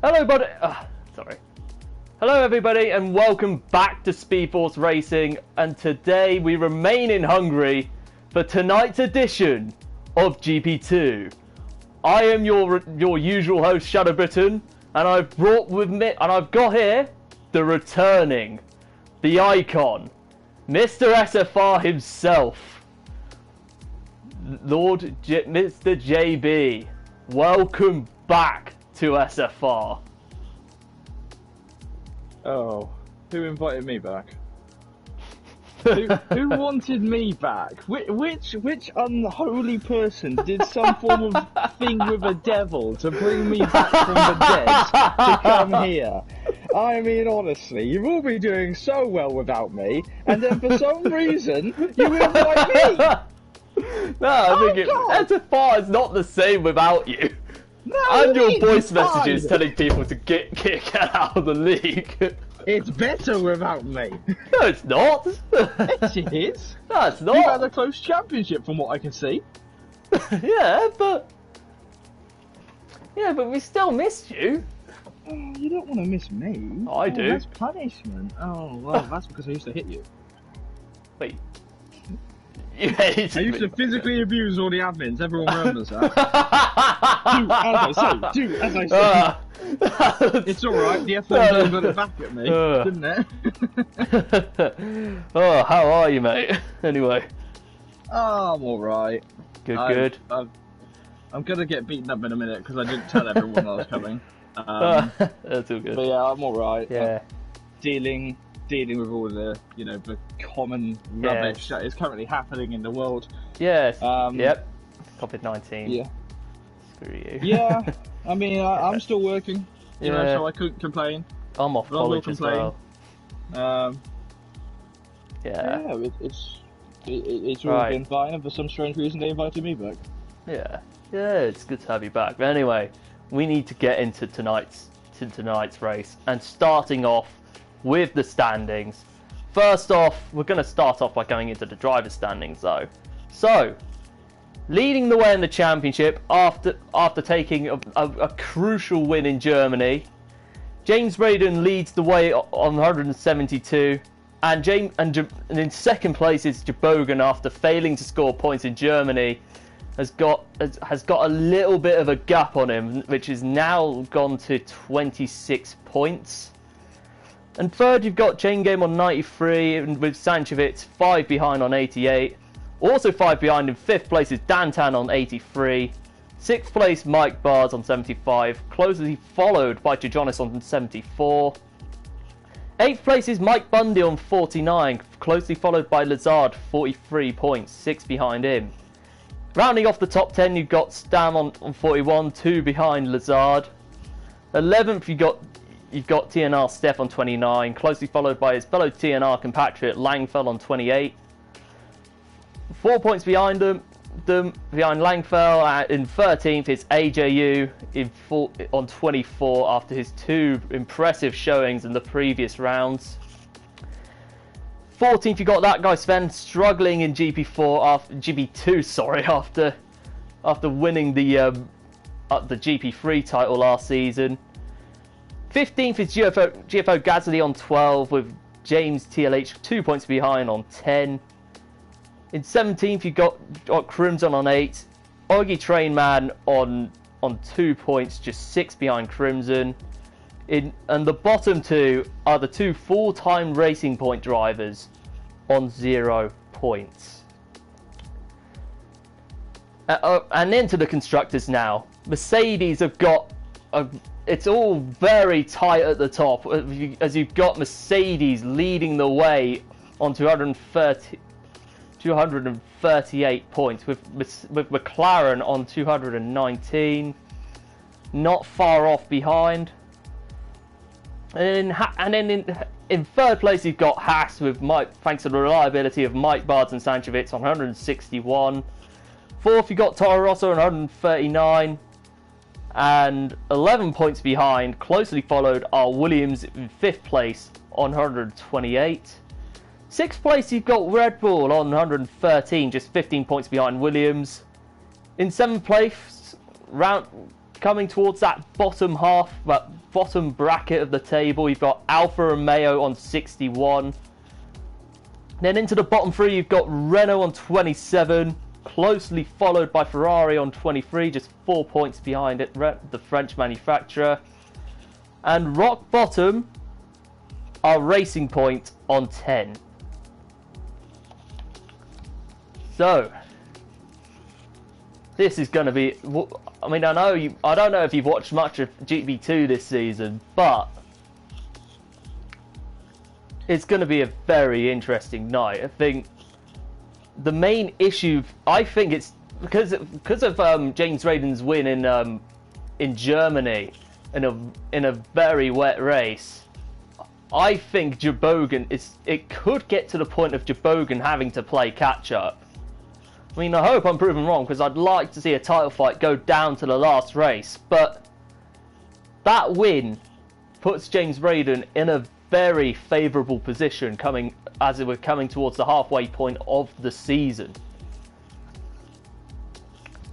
Hello, buddy. Sorry. Hello, everybody, and welcome back to Speed Force Racing. And today we remain in Hungary for tonight's edition of GP2. I am your usual host, Shadow Britain, and I've brought with me, and I've got here the returning, the icon, Mr. SFR himself, Mr. JB. Welcome back to SFR. Oh, who invited me back? who wanted me back? Which unholy person did some form of thing with a devil to bring me back from the dead to come here? I mean, honestly, you've all been doing so well without me, and then for some reason, you invite me! No, I think SFR is not the same without you. No, and your voice it's messages fine. telling people to get out of the league. It's better without me. No, it's not. Yes, it is. No, it's You've had not. a close championship from what I can see. Yeah, but we still missed you. Oh, you don't want to miss me. I do. That's punishment. Oh, well, that's because I used to hit you. Wait. You hated I used me. to physically abuse all the admins. Everyone remembers that. Do as I say. It's alright, the F1 got it back at me, didn't it? Oh, how are you, mate? Anyway. Oh, I'm alright. Good. I'm gonna get beaten up in a minute because I didn't tell everyone I was coming. That's all good. But yeah, I'm alright. Yeah. Dealing with all the, the common rubbish that is currently happening in the world. Yes. Yep. COVID-19. Yeah. Screw you. Yeah. I mean, I'm still working, you know, so I couldn't complain. I'm off college as well. Yeah, it's all been fine, and for some strange reason they invited me back. Yeah, it's good to have you back. But anyway, we need to get into tonight's race, and starting off with the standings. First off, we're going to start off by going into the driver's standings, though. So, leading the way in the championship after taking a crucial win in Germany, James Braden leads the way on 172, and in second place is Jabogan after failing to score points in Germany. Has got a little bit of a gap on him, which is now gone to 26 points. And third, you've got Chain Game on 93, and with Sanchevitz 5 behind on 88. Also 5 behind in 5th place is Dantan on 83. 6th place, Mike Bars on 75, closely followed by Jonas on 74. 8th place is Mike Bundy on 49, closely followed by Lazard, 43 points, 6 behind him. Rounding off the top 10, you've got Stam on 41, 2 behind Lazard. 11th, you've got TNR Steph on 29, closely followed by his fellow TNR compatriot Langfell on 28. 4 points behind behind Langfell. In 13th is AJU on 24 after his 2 impressive showings in the previous rounds. 14th, you got that guy Sven struggling in GP2 after winning the GP3 title last season. 15th is GFO Gasly on 12 with James TLH 2 points behind on 10. In 17th, you got Crimson on 8. Oggy Trainman on 2 points, just 6 behind Crimson. And the bottom 2 are the 2 full-time Racing Point drivers on 0 points. And into the constructors now. Mercedes have got... it's all very tight at the top, as you've got Mercedes leading the way on 238 points, with McLaren on 219, not far off behind. And then in third place you've got Haas with thanks to the reliability of Mike Bards and Sanchevitz on 161. Fourth you've got Toro Rosso on 139. And 11 points behind, closely followed, are Williams in 5th place on 128. 6th place, you've got Red Bull on 113, just 15 points behind Williams. In 7th place, coming towards that bottom half, that bottom bracket of the table, you've got Alfa Romeo on 61. Then into the bottom three, you've got Renault on 27, closely followed by Ferrari on 23, just 4 points behind it, the French manufacturer. And rock bottom are Racing Point on 10. So, this is going to be... I mean, I don't know if you've watched much of GP2 this season, but it's going to be a very interesting night. I think the main issue, I think it's because of James Raiden's win in Germany in a very wet race. I think it could get to the point of Jabogan having to play catch up. I mean, I hope I'm proven wrong, because I'd like to see a title fight go down to the last race, but that win puts James Raiden in a very favourable position as we're coming towards the halfway point of the season.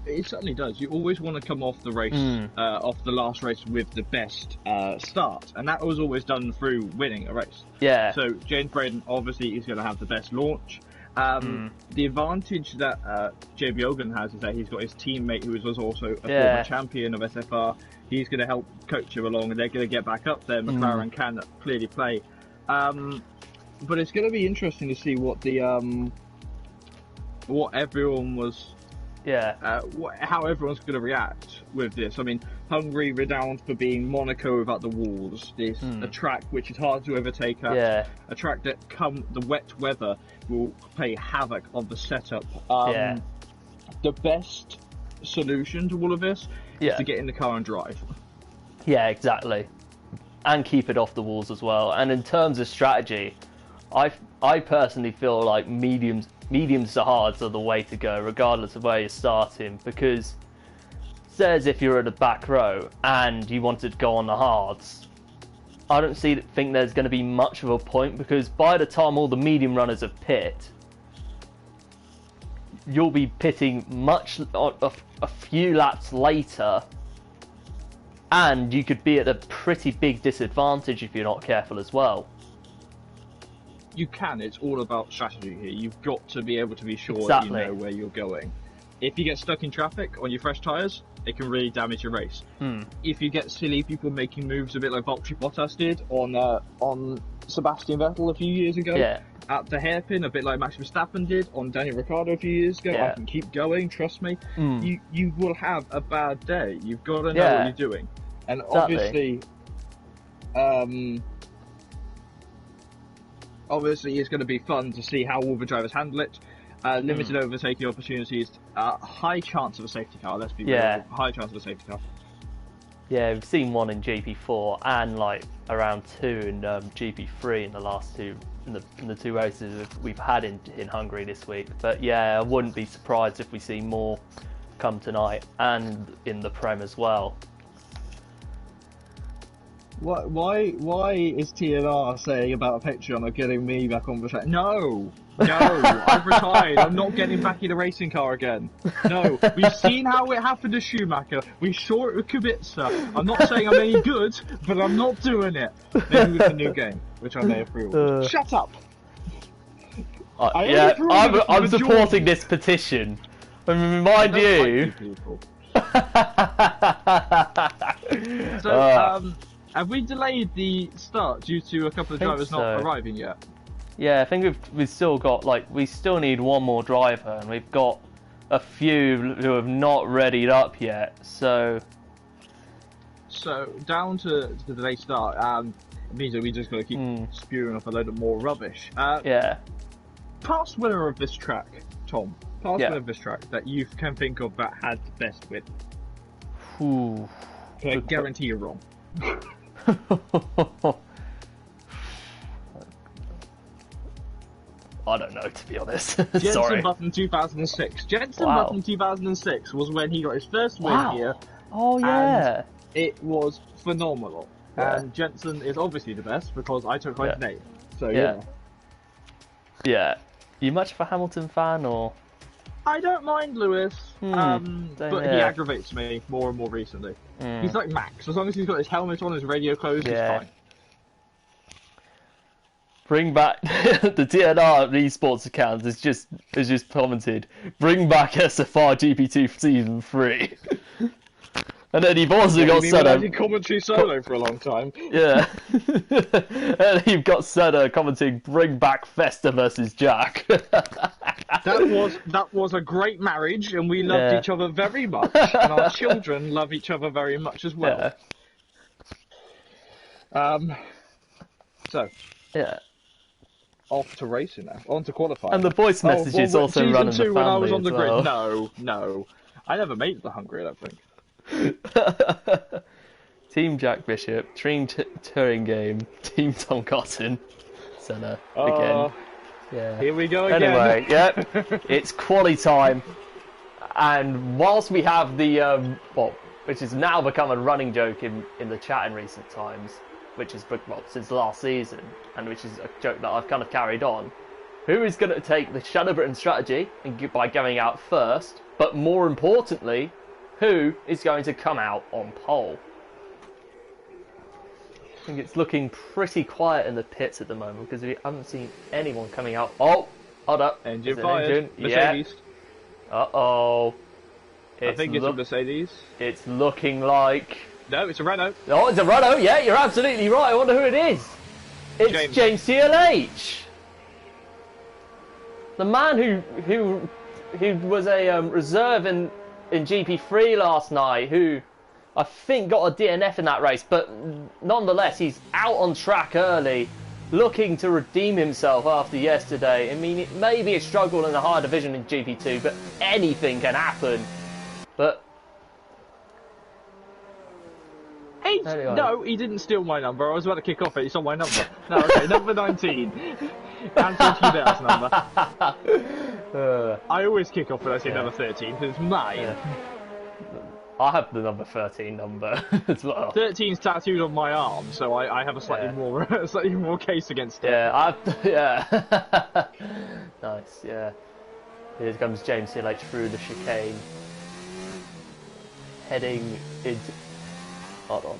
It certainly does. You always want to come off the race, off the last race with the best start, and that was always done through winning a race. Yeah. So James Braden obviously is going to have the best launch. The advantage that JB Ogan has is that he's got his teammate who was also a former champion of SFR. He's going to help coach him along, and they're going to get back up there. McLaren can clearly play, but it's going to be interesting to see what the what everyone was. How everyone's going to react with this. I mean, Hungary renowned for being Monaco without the walls. This a track which is hard to overtake at. A track that, come the wet weather, will play havoc on the setup. The best solution to all of this is to get in the car and drive. Yeah, exactly. And keep it off the walls as well. And in terms of strategy, I personally feel like mediums to hards are the way to go, regardless of where you're starting, because says if you're at the back row and you wanted to go on the hards, I don't think there's going to be much of a point, because by the time all the medium runners have pit, you'll be pitting a few laps later, and you could be at a pretty big disadvantage if you're not careful as well. You can. It's all about strategy here. You've got to be able to be sure that you know where you're going. If you get stuck in traffic on your fresh tyres, it can really damage your race. If you get silly people making moves a bit like Valtteri Bottas did on Sebastian Vettel a few years ago, at the hairpin, a bit like Max Verstappen did on Daniel Ricciardo a few years ago, I can keep going, trust me. You will have a bad day. You've got to know what you're doing. And obviously, it's going to be fun to see how all the drivers handle it. Limited overtaking opportunities, high chance of a safety car, let's be real. High chance of a safety car. Yeah, we've seen one in GP4 and like around 2 in GP3 in the last two, in the 2 races we've had in Hungary this week. But yeah, I wouldn't be surprised if we see more come tonight and in the Prem as well. Why is TNR saying about a Patreon of getting me back on the track? No, I've retired. I'm not getting back in a racing car again. No, we've seen how it happened to Schumacher. We saw it with Kubica. I'm not saying I'm any good, but I'm not doing it. Maybe with a new game, which I may approve. Shut up. I'm supporting this petition. And mind you. Have we delayed the start due to a couple of drivers not arriving yet? Yeah, I think we've still got, we still need one more driver, and we've got a few who have not readied up yet, so down to the late start, it means that we just got to keep spewing off a load of more rubbish. Past winner of this track, Tom. Winner of this track that you can think of that had the best win. I guarantee you're wrong. I don't know, to be honest. Jenson Button 2006. Button 2006 was when he got his first win here. Oh yeah. And it was phenomenal. And Jenson is obviously the best because I took his name. So yeah. Yeah. You much of a Hamilton fan or? I don't mind Lewis, but he here. aggravates me more and more recently. He's like Max. As long as he's got his helmet on, his radio closed, he's fine. Bring back the DNR esports account has just commented. Bring back SFR GP2 season 3. And then you've also got Senna. He's commentary solo for a long time. Yeah. And you've got Senna commenting, bring back Festa versus Jack. That was a great marriage, and we loved each other very much, and our children love each other very much as well. So. Yeah. Off to racing now. On to qualifying. And the voice messages also run in the family when I was on the well. grid. No. I never made it to Hungary, I don't think. Team Jack Bishop, Team Touring Game, Team Tom Cotton, Senna again. Yeah. Here we go again. Anyway, it's quali time, and whilst we have the which has now become a running joke in the chat in recent times, which is since last season, and which is a joke that I've kind of carried on. Who is going to take the Shadow Britain strategy by going out first? But more importantly, who is going to come out on pole? I think it's looking pretty quiet in the pits at the moment because we haven't seen anyone coming out. Oh, hold up. Engine fired. Mercedes. Yeah. Uh-oh. I think it's a Mercedes. It's looking like... No, it's a Renault. Oh, it's a Renault. Yeah, you're absolutely right. I wonder who it is. It's James CLH. The man who was a reserve in GP3 last night, who I think got a DNF in that race, but nonetheless he's out on track early, looking to redeem himself after yesterday. I mean, it may be a struggle in the higher division in GP2, but anything can happen. But anyway. No, he didn't steal my number. I was about to kick off it. He stole my number. No, okay, number 19. Anthony Hubert's number. I always kick off when I say number 13 because it's mine. Yeah. I have the number 13 number as well. 13's tattooed on my arm, so I have a slightly more case against it. Yeah, nice. Yeah. Here comes James CLH through the chicane, heading into. Hold on.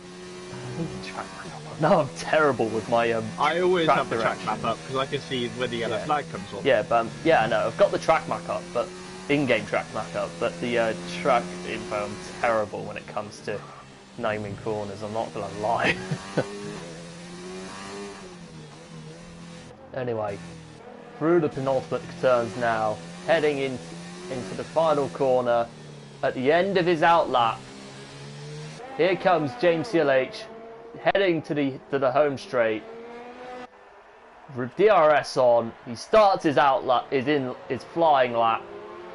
No, I'm terrible with my I always have the direction. track map up because I can see where the yellow flag comes on. Yeah, but I know I've got the track map up, but in-game track map up. But the track info, I'm terrible when it comes to naming corners. I'm not gonna lie. Anyway, through the penultimate turns now, heading into the final corner at the end of his outlap. Here comes James CLH, heading to the home straight. With DRS on, he starts his outlap, his flying lap,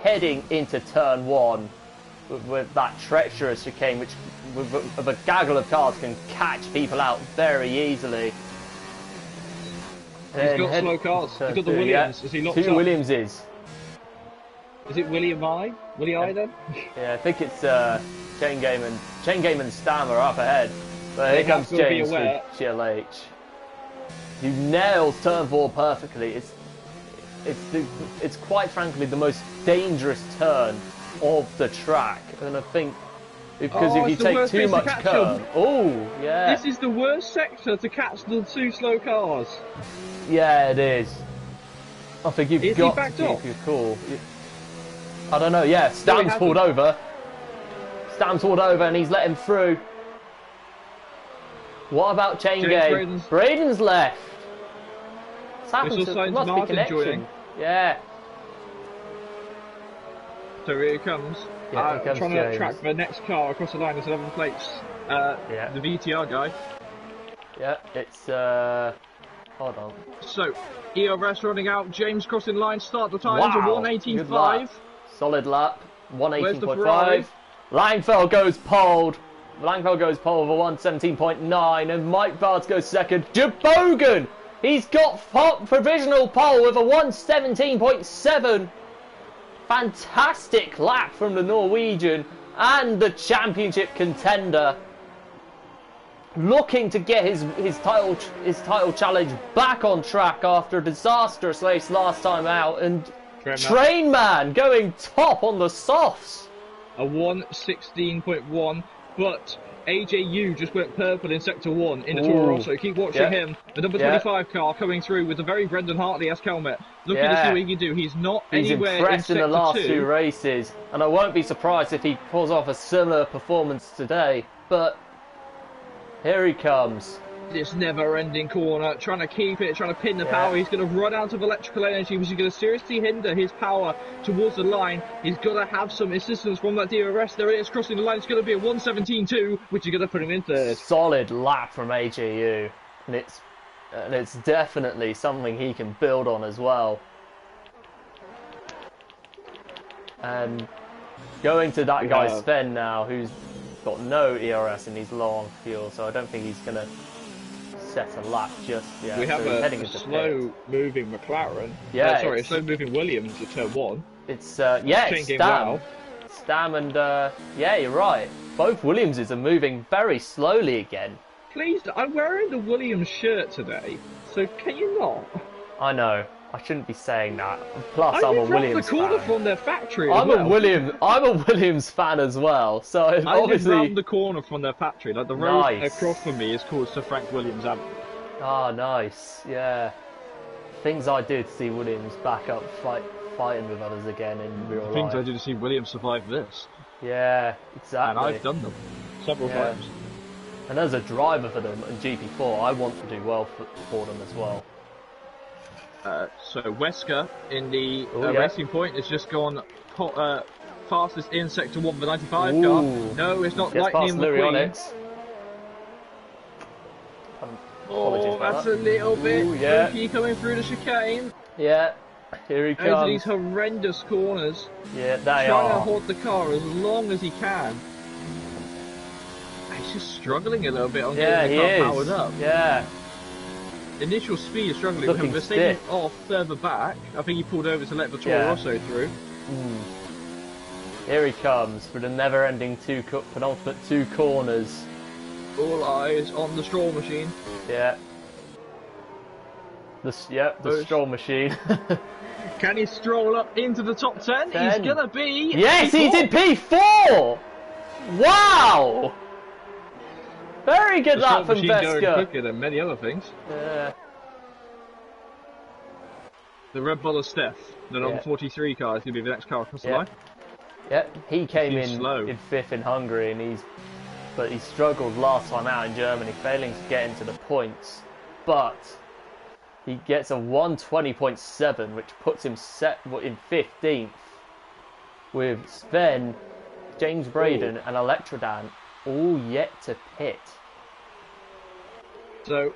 heading into turn 1 with that treacherous chicane, which with a gaggle of cars can catch people out very easily. He's got slow cars. He's got the Williams. Is he locked up? 2 Williamses. Is it William I? Willie I then? Yeah, I think it's Chain Game and Stam are up ahead. But here comes James with GLH. Who nails turn 4 perfectly. It's quite frankly the most dangerous turn of the track, and I think because if you take too much curve, yeah, this is the worst sector to catch the 2 slow cars. Yeah, it is. I think you've got to keep your cool. I don't know. Yeah, Stam's pulled over. Stam's pulled over, and he's let him through. What about Chain Game? Braden's left. What's happened to there must be connection. Yeah. So here it comes. Yeah, here trying James. to track the next car across the line. There's 11 plates. The VTR guy. Yeah, it's hold on. So ERS running out. James crossing line. Start the times at 1:18.5. Solid lap. 1:18.5. Langfeld goes pole. Langfeld goes pole over 1:17.9, and Mike Bards goes second. Jabogan! He's got provisional pole with a 1:17.7. Fantastic lap from the Norwegian and the championship contender. Looking to get his title challenge back on track after a disastrous race last time out, and Train Man going top on the softs. A 1:16.1, but AJU just went purple in Sector 1 in the Toro Rosso. Keep watching him. The number 25 car coming through with a very Brendan Hartley-esque helmet. Looking to see what he can do. He's not anywhere impressed in the last 2. 2 races, and I won't be surprised if he pulls off a similar performance today. But here he comes. This never-ending corner, trying to keep it, trying to pin the power. He's going to run out of electrical energy, which is going to seriously hinder his power towards the line. He's got to have some assistance from that DRS. There it is, crossing the line. It's going to be a 1:17.2, which is going to put him in 3rd. Solid lap from AJU, and it's definitely something he can build on as well. And going to that guy Sven now, who's got no ERS in his long fuel, so I don't think he's going to set a lap just yet. We have so a slow-moving McLaren. Yeah, sorry, a slow-moving Williams at turn 1. It's it's Stam. Well. Stam and yeah, you're right. Both Williamses are moving very slowly again. Please, I'm wearing the Williams shirt today, so can you not? I know. I shouldn't be saying that. Plus, I'm a Williams the corner fan. from their factory. I'm a Williams fan as well. So obviously, round the corner from their factory. Like the road across from me is called Sir Frank Williams Avenue. Ah, nice. Yeah. Things I do to see Williams back up fighting with others again in real life. Things I do to see Williams survive this. Yeah, exactly. And I've done them several times. And as a driver for them in GP4, I want to do well for them as well. So Wesker in the racing point has just gone fastest in Sector 1 with the 95 car. No, it's not Lightning McQueen. Oh, that's a little bit tricky coming through the chicane. Yeah, here he comes. Over these horrendous corners. Yeah, they trying to hold the car as long as he can. He's just struggling a little bit on getting the car powered up. Yeah. Initial speed is struggling with him. We're staying off further back. I think he pulled over to let the Toro Rosso through. Here he comes for the never-ending penultimate 2 corners. All eyes on the Stroll machine. Yeah. The Stroll machine. Can he stroll up into the top 10? He's gonna be. Yes, he did P4. Wow. Very good lap from Wesker. Going quicker than many other things. Yeah. The Red Bull of Steph, the number 43 car, is going to be the next car across the line. Yep, he came in 5th in Hungary, and but he struggled last time out in Germany, failing to get into the points. But he gets a 1:20.7, which puts him in 15th, with Sven, James Braden, and Electrodan all yet to pit. So,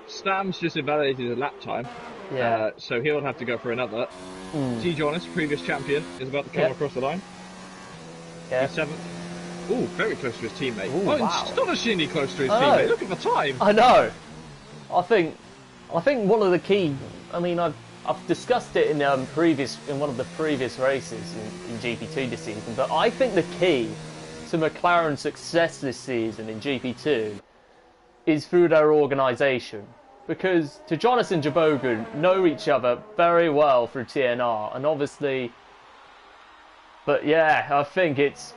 Stam's just invalidated his lap time. Yeah. So he'll have to go for another. T. Jonas, previous champion, is about to come across the line. Yeah. He's 7th. Ooh, very close to his teammate. Wow. Astonishingly close to his teammate. Look at the time. I know. I think one of the key. I mean, I've discussed it in one of the previous races in GP2 this season. But I think the key to McLaren's success this season in GP2 is through their organisation, because Jonas and Jabogan know each other very well through TNR, and obviously, but yeah, I think it's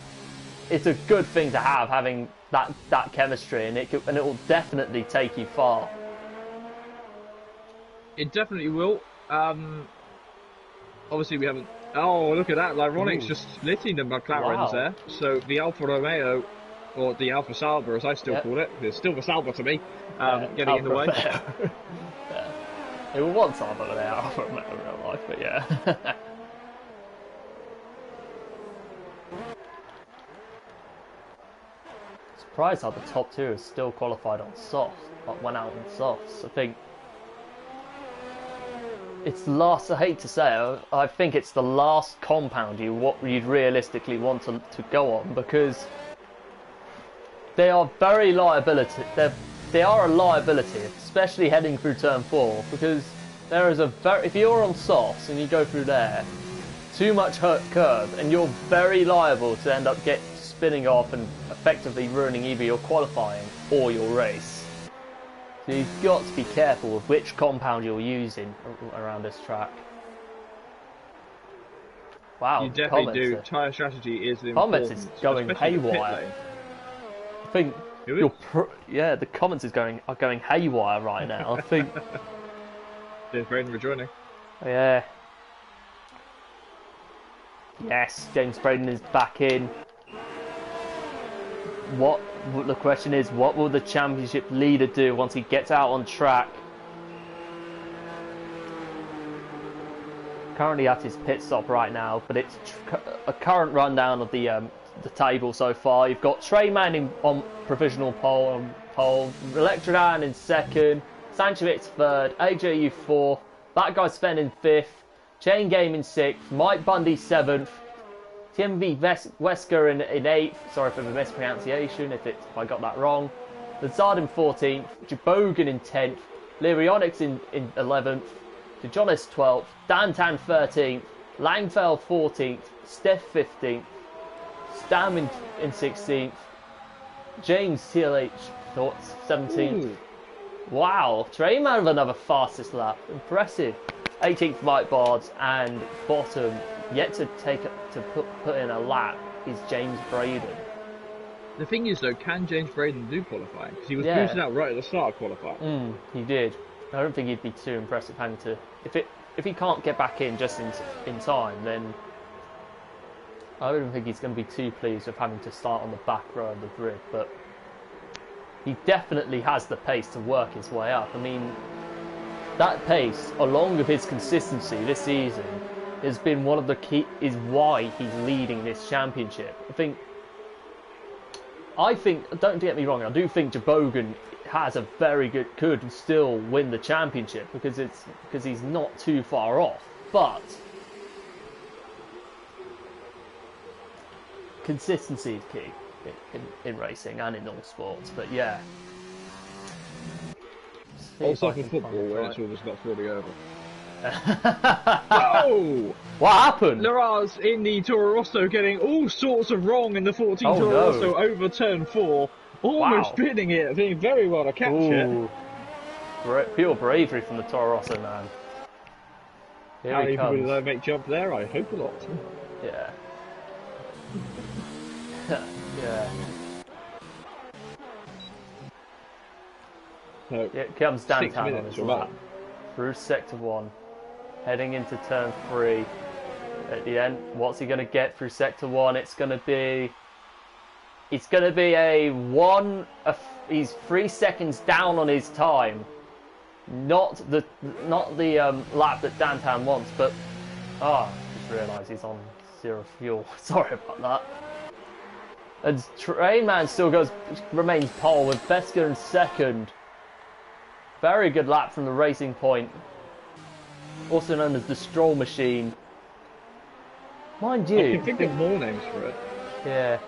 a good thing to having that chemistry, and it will definitely take you far. It definitely will. Obviously, we haven't. Oh, look at that! Lyronic's just splitting the McLarens there. So the Alfa Romeo, or the Alfa Sauber, as I still call it, it's still the Sauber to me, getting in the way. It was one Sauber, but they are Alfa Romeo in real life, but yeah. Surprised how the top 2 is still qualified on softs, went out on softs. I think it's the last, I hate to say it, I think it's the last compound you'd realistically want to go on, because they are very liability. They are a liability, especially heading through turn 4, because there is if you're on softs and you go through there, too much curve, and you're very liable to end up spinning off and effectively ruining either your qualifying or your race. So you've got to be careful with which compound you're using around this track. Wow, You definitely do. Tyre strategy is comments important. is going especially the pit haywire. lane. I think Who is? yeah, the comments are going haywire right now. I think There's Braden rejoining. yeah. Yes, James Braden is back in. What the question is, what will the championship leader do once he gets out on track? Currently at his pit stop right now, but it's a current rundown of the table so far. You've got Treyman on provisional pole, Electrodan in second, Sanchovic third, AJU fourth, that guy Sven in fifth, Chain Game in sixth, Mike Bundy seventh, TMV Wesker in eighth. Sorry for the mispronunciation if I got that wrong. Lazard in 14th, Jabogan in 10th, Lyrionics in 11th, DeJonis 12th, Dantan 13th, Langfell 14th, Steph 15th, Stam in 16th, James TLH 17th. Ooh. Wow, Treyman with another fastest lap. Impressive. 18th Mike Bards, and bottom, yet to put in a lap, is James Braden. The thing is, though, can James Braden do qualifying? Because he was booted out right at the start of qualifying. He did. I don't think he'd be too impressive having to. If he can't get back in just in time, then I don't think he's going to be too pleased with having to start on the back row of the grid. But he definitely has the pace to work his way up. I mean, that pace, along with his consistency this season, has been one of the key. Is why he's leading this championship. I think. Don't get me wrong. I do think Jabogan has a very could still win the championship because he's not too far off, but consistency is key in racing and in all sports. But yeah, Also for football, where it's all just about falling over. Oh! What happened? Laraz in the Toro Rosso getting all sorts of wrong in the 14 Toro Rosso over turn 4. Almost spinning it, doing very well to catch it. Pure bravery from the Toro Rosso man. How many people did I make jump there? I hope a lot. Yeah. Yeah. So, Here comes Dantan on his or lap. Through sector 1. Heading into turn 3. At the end, what's he going to get through sector 1? It's going to be he's 3 seconds down on his time. Not the lap that Dantan wants, but just realised he's on 0 fuel. Sorry about that. And Trainman still remains pole with Vesker in second. Very good lap from the Racing Point, also known as the Stroll Machine. Mind you, I can think of more names for it. Yeah.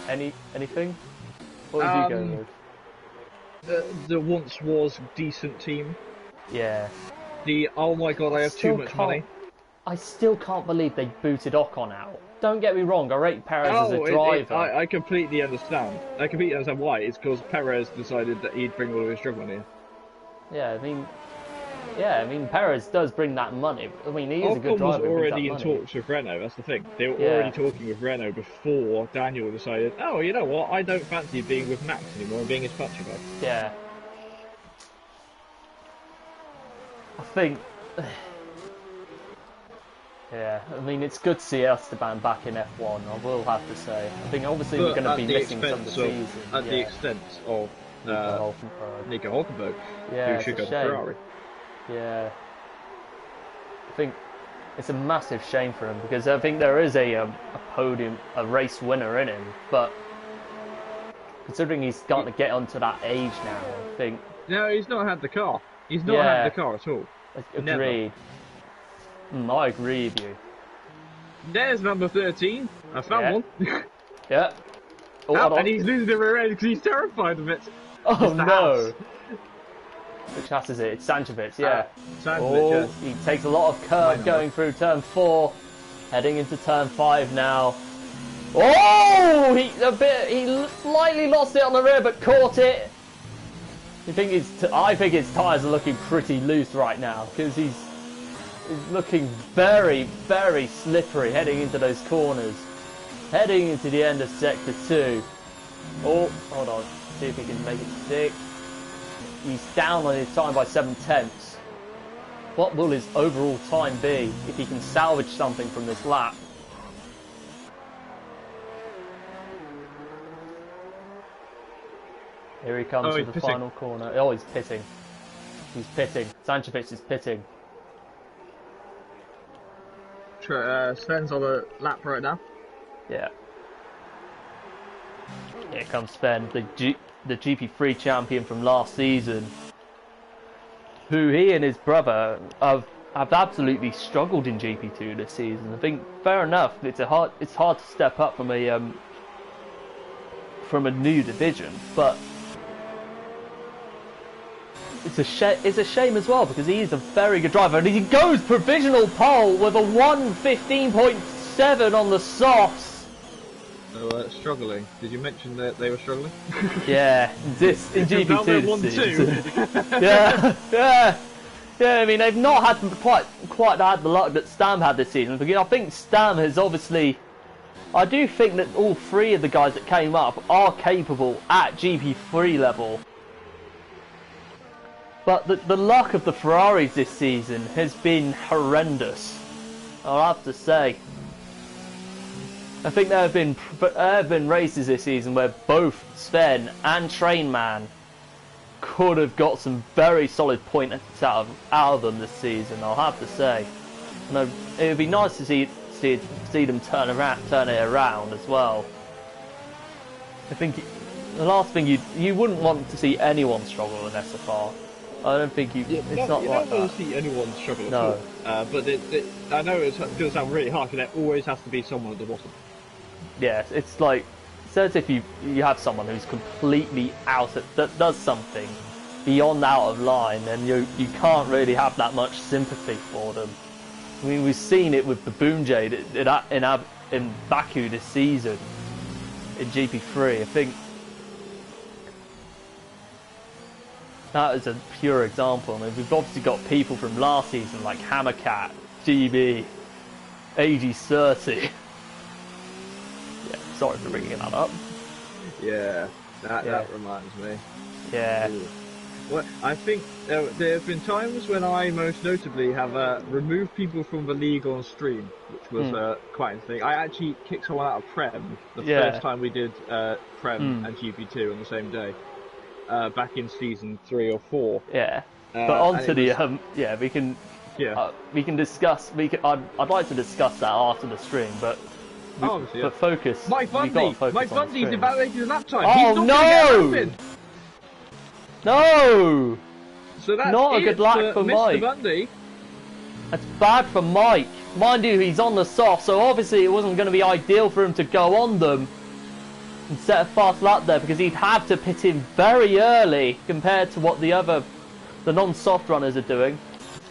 Anything? What would you go with? The once was decent team. Yeah. The oh my god, I have too much money. I still can't believe they booted Ocon out. Don't get me wrong, I rate Perez as a driver. I completely understand. I completely understand why. It's because Perez decided that he'd bring all of his drug money in. Yeah, I mean, Perez does bring that money. I mean, he is a good driver. Ocon was already in talks with Renault, that's the thing. They were already talking with Renault before Daniel decided, oh, you know what, I don't fancy being with Max anymore and being his puncher guy. Yeah. I think... Yeah, I mean, it's good to see Esteban back in F1, I will have to say. I think obviously we're going to be missing some of the season. At the expense of Nico Hulkenberg, who should go to Ferrari. Yeah. I think it's a massive shame for him because I think there is a podium, a race winner in him, but considering he's got to get onto that age now, I think... No, he's not had the car. He's not had the car at all. Agreed. I agree with you. There's number 13. I found one. Yeah. And he's losing the rear end because he's terrified of it. Oh no. Which house is it? It's Sanchovic, yeah. Sanchovic, he takes a lot of curve going through turn 4. Heading into turn 5 now. Oh! He slightly lost it on the rear but caught it. I think his tyres are looking pretty loose right now because is looking very, very slippery heading into those corners. Heading into the end of Sector 2. Oh, hold on. See if he can make it stick. He's down on his time by 7/10. What will his overall time be if he can salvage something from this lap? Here he comes to the final corner. Oh, he's pitting. He's pitting. Sanchovic is pitting. Sven's on the lap right now. Yeah. Here comes Sven, the GP3 champion from last season, who he and his brother have absolutely struggled in GP2 this season. I think, fair enough, it's hard to step up from a new division, but it's a shame as well, because he is a very good driver, and he goes provisional pole with a 1:15.7 on the softs. So, struggling. Did you mention that they were struggling? Yeah, this in GP2 this season. yeah. I mean, they've not had quite had the luck that Stam had this season. Because I think Stam has obviously. I do think that all three of the guys that came up are capable at GP3 level. But the luck of the Ferraris this season has been horrendous, I'll have to say. I think there have been races this season where both Sven and Trainman could have got some very solid points out of them this season, I'll have to say. And it would be nice to see them turn it around as well. I think the last thing you wouldn't want to see anyone struggle in SFR. I don't think you. It's not like that. You don't want to see anyone struggle at all. But I know it's going to sound really harsh, but there always has to be someone at the bottom. Yeah, it's like, says if you have someone who's completely that does something beyond out of line, then you can't really have that much sympathy for them. I mean, we've seen it with the Boomjade in Baku this season in GP3. I think that is a pure example. I mean, we've obviously got people from last season like Hammercat, GB, AG30. Yeah, sorry for bringing that up. Yeah, that reminds me. Yeah. Ooh. Well, I think there have been times when I most notably have removed people from the league on stream, which was quite a thing. I actually kicked someone out of Prem the first time we did Prem and GP2 on the same day. Back in season 3 or 4. Yeah, but onto the we can discuss. I'd like to discuss that after the stream, but focus. Mike Bundy's evaluating the lap time. Oh no! No! So that's not a good lap for Mike. Mr. Bundy. That's bad for Mike. Mind you, he's on the soft, so obviously it wasn't going to be ideal for him to go on them and set a fast lap there, because he'd have to pit in very early compared to what the non-soft runners are doing.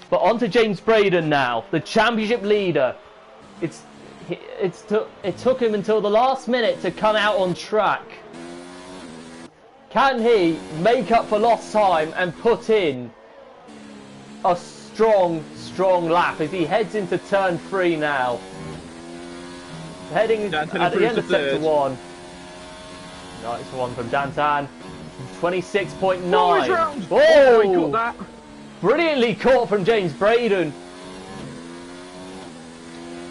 But on to James Braden now, the championship leader. It took him until the last minute to come out on track. Can he make up for lost time and put in a strong lap as he heads into turn 3 now? Heading at the end of sector 1. Nice one from Dantan. 26.9. Oh, he caught that. Brilliantly caught from James Braden.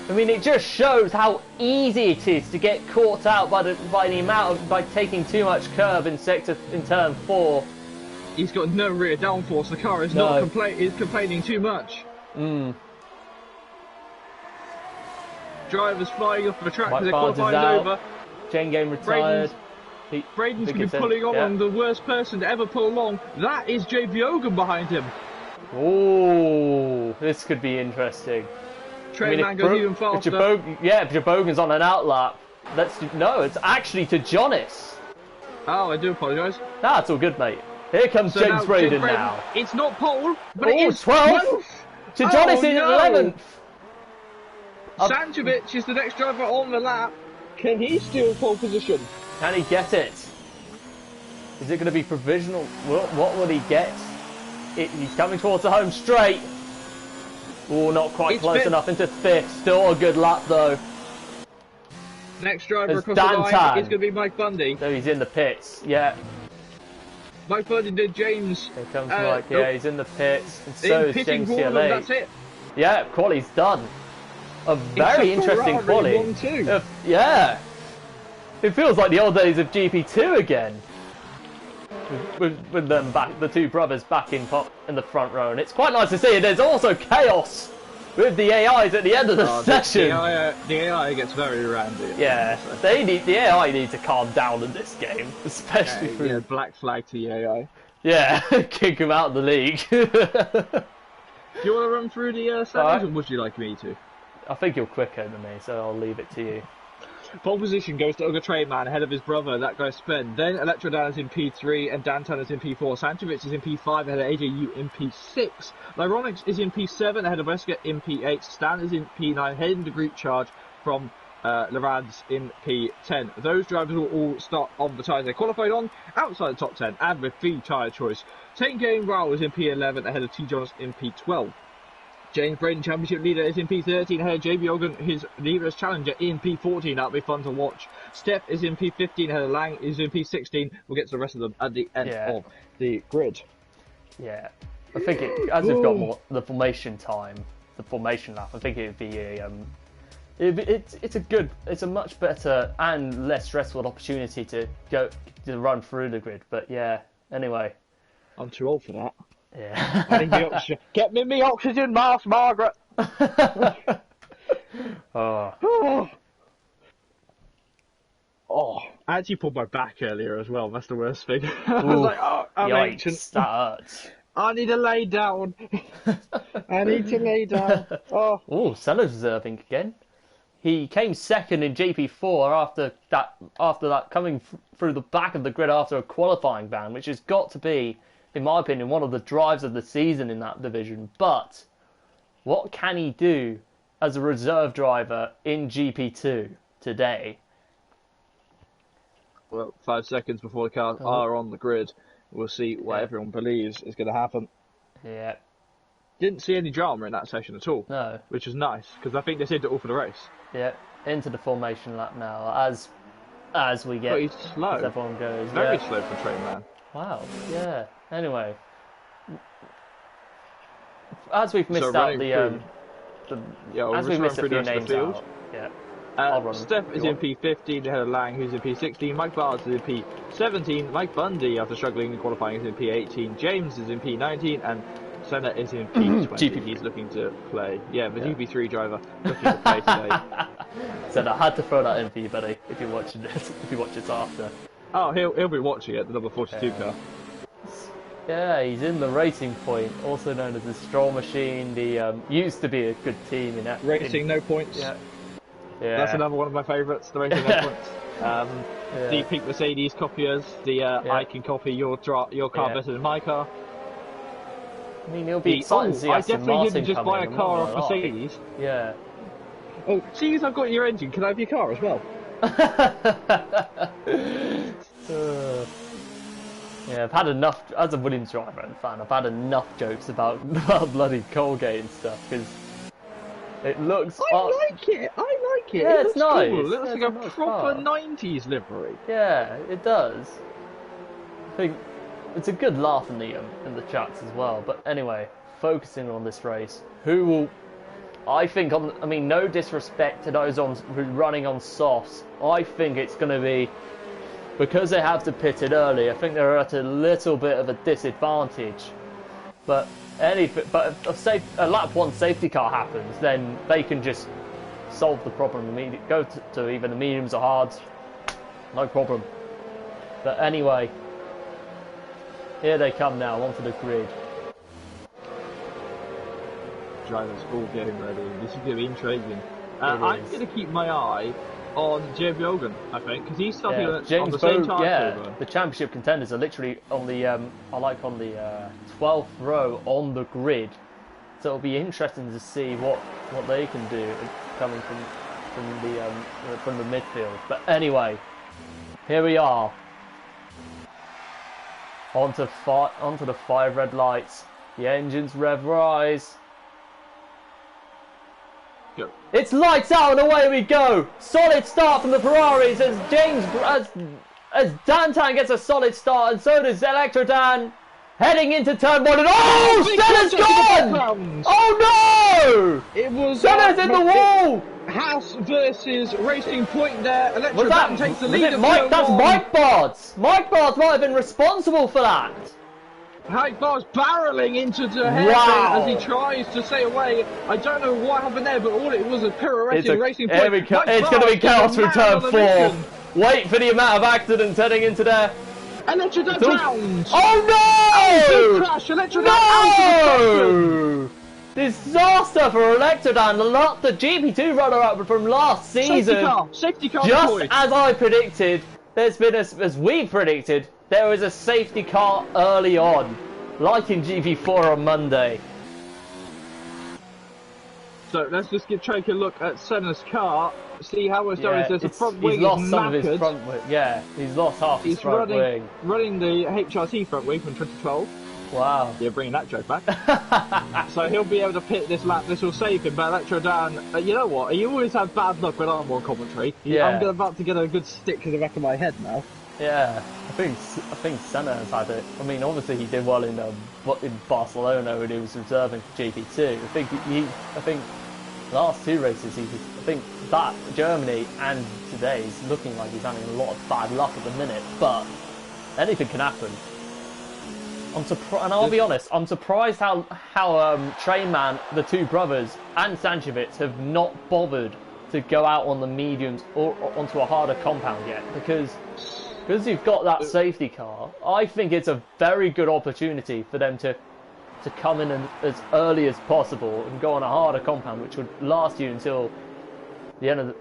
I mean, it just shows how easy it is to get caught out by taking too much curve in turn 4. He's got no rear downforce. The car is is complaining too much. Drivers flying off the track because they're qualifying over. Chain game retired. Braden's going to be pulling on the worst person to ever pull along. That is JP Ogan behind him. Oh, this could be interesting. Trainman goes even faster. Jabogan's on an outlap. It's actually to Jonas. Oh, I do apologise. It's all good, mate. Here comes James Braden now. It's not pole, but it is 12th. To Jonas in 11th. Sanchovic is the next driver on the lap. Can he steal pole position? Can he get it? Is it going to be provisional? What will he get? He's coming towards the home straight. Oh, not quite It's close fifth. enough into fifth. Still a good lap though. Next driver There's across the line Dantan. is going to be Mike Bundy. So he's in the pits. Yeah. Mike Bundy did James. Here comes Mike. Yeah, he's in the pits. And so In is pitting James for them, CLA. that's it. Yeah, quali's done. A very Except interesting Ferrari quali. 1-2. Yeah. It feels like the old days of GP2 again. With them back, the two brothers back in the front row, and it's quite nice to see. There's also chaos with the AIs at the end of the session. The AI gets very randy. Yeah, the AI need to calm down in this game, especially for yeah, black flag to the AI. yeah, kick him out of the league. Do you want to run through the standings, or would you like me to? I think you're quicker than me, so I'll leave it to you. Pole position goes to Uga Trainman ahead of his brother, that guy's Spen. Then Electrodan is in P3 and Dantan is in P4. Santovic is in P5 ahead of AJU in P6. Lyronix is in P7 ahead of Wesker in P8. Stan is in P9 heading the group charge from Larads in P10. Those drivers will all start on the tyres they qualified on, outside the top 10 and with free tyre choice. Tain Game Rao is in P11 ahead of T. Jonas in P12. James Braden, championship leader, is in P13 ahead of JB Ogden, his leader's challenger, in P14. That'll be fun to watch. Steph is in P15 ahead of Lang, is in P16. We'll get to the rest of them at the end of the grid. Yeah, I think as we've got more the formation time, the formation lap, I think it would be a it's a much better and less stressful opportunity to run through the grid. But yeah, anyway, I'm too old for that. Yeah. I need the oxygen. Get me my oxygen mask, Margaret. Oh. Oh, I actually pulled my back earlier as well. That's the worst thing. I was like, oh, I'm ancient. That hurts. I need to lay down. I need to lay down. Oh, Senna's reserving again. He came second in GP4 after that coming through the back of the grid after a qualifying ban, which has got to be, in my opinion, one of the drives of the season in that division. But what can he do as a reserve driver in GP2 today? Well, 5 seconds before the cars are on the grid, we'll see what everyone believes is going to happen. Yeah. Didn't see any drama in that session at all. No. Which was nice, because I think they saved it all for the race. Yeah, into the formation lap now as we get. But he's slow. As everyone goes. Very slow for Trainman. Wow. Yeah. Anyway, as we've missed out as we missed a few names out. Yeah. Steph is in P15 ahead of Lang, who's in P16. Mike Barnes is in P17. Mike Bundy, after struggling in qualifying, is in P18. James is in P19, and Senna is in P20. He's looking to play. Yeah, the GP3 driver looking to play today. Senna, I had to throw that in for you, buddy. If you're watching this, if you watch this after. Oh, he'll be watching it. The number 42 car. Yeah, he's in the Racing Point, also known as the Stroll Machine. The used to be a good team in that. Racing No Points. Yeah. That's another one of my favourites. The Racing No Points. The pink Mercedes copiers. The I can copy your car better than my car. I mean, it'll be exciting to see I definitely didn't just buy a car off Mercedes. Yeah. Oh, seeing as I've got your engine, can I have your car as well? Yeah, I've had enough, as a Williams driver and fan, I've had enough jokes about bloody Colgate and stuff, because it looks... I like it! Yeah, it's nice. Cool. It looks like a nice proper car. 90s livery. Yeah, it does. I think it's a good laugh in the chats as well. But anyway, focusing on this race, who will... I think, no disrespect to those running on softs. I think it's going to be... Because they have to pit it early, I think they're at a little bit of a disadvantage. But if a lap 1 safety car happens, then they can just solve the problem. Go to either the mediums or hards, no problem. But anyway, here they come now onto the grid. Drivers all getting ready. This is going to be intriguing. I'm going to keep my eye on James Hogan, I think, because he's starting on the same time. The championship contenders are literally on the on the 12th row on the grid, so it'll be interesting to see what they can do coming from the midfield. But anyway, here we are onto the 5 red lights. The engines rev rise. Go. It's lights out and away we go. Solid start from the Ferraris as as Dantan gets a solid start, and so does Electro Dan. Heading into turn one, and Senna's gone! Oh no! It was Senna's in the wall! Haas versus Racing Point there. Electro Was that, takes the was lead. it Mike? That's Mike Bards. Mike Bards might have been responsible for that. Mike Bards barreling into the hairpin as he tries to stay away. I don't know what happened there, but all it was a pirouetting Racing Point. It's going to be chaos through turn 4. Wait for the amount of accidents heading into there. Electro drowned. Oh no! Big crash. Electro no! Disaster for Electrodan, the GP2 runner-up from last season. Safety car. Just deployed. as I predicted, there's been as we predicted, there was a safety car early on, like in GP4 on Monday. So let's just take a look at Senna's car, see how it's done. There's a front wing. He's lost some of his front wing. Yeah, he's lost half his front wing. Running the HRT front wing from 2012. Wow. You're bringing that joke back. So he'll be able to pit this lap. This will save him. But Electro Dan, you know what? You always have bad luck when I'm on commentary. Yeah. I'm about to get a good stick to the back of my head now. Yeah, I think Senna has had it. I mean, obviously he did well in Barcelona when he was reserving for GP2. I think last 2 races I think that Germany and today is looking like he's having a lot of bad luck at the minute. But anything can happen. I'm surprised, and I'll be honest, I'm surprised how Trainman, the 2 brothers, and Sanchevitz have not bothered to go out on the mediums or onto a harder compound yet, because you've got that safety car. I think it's a very good opportunity for them to come in as early as possible and go on a harder compound, which would last you until the end of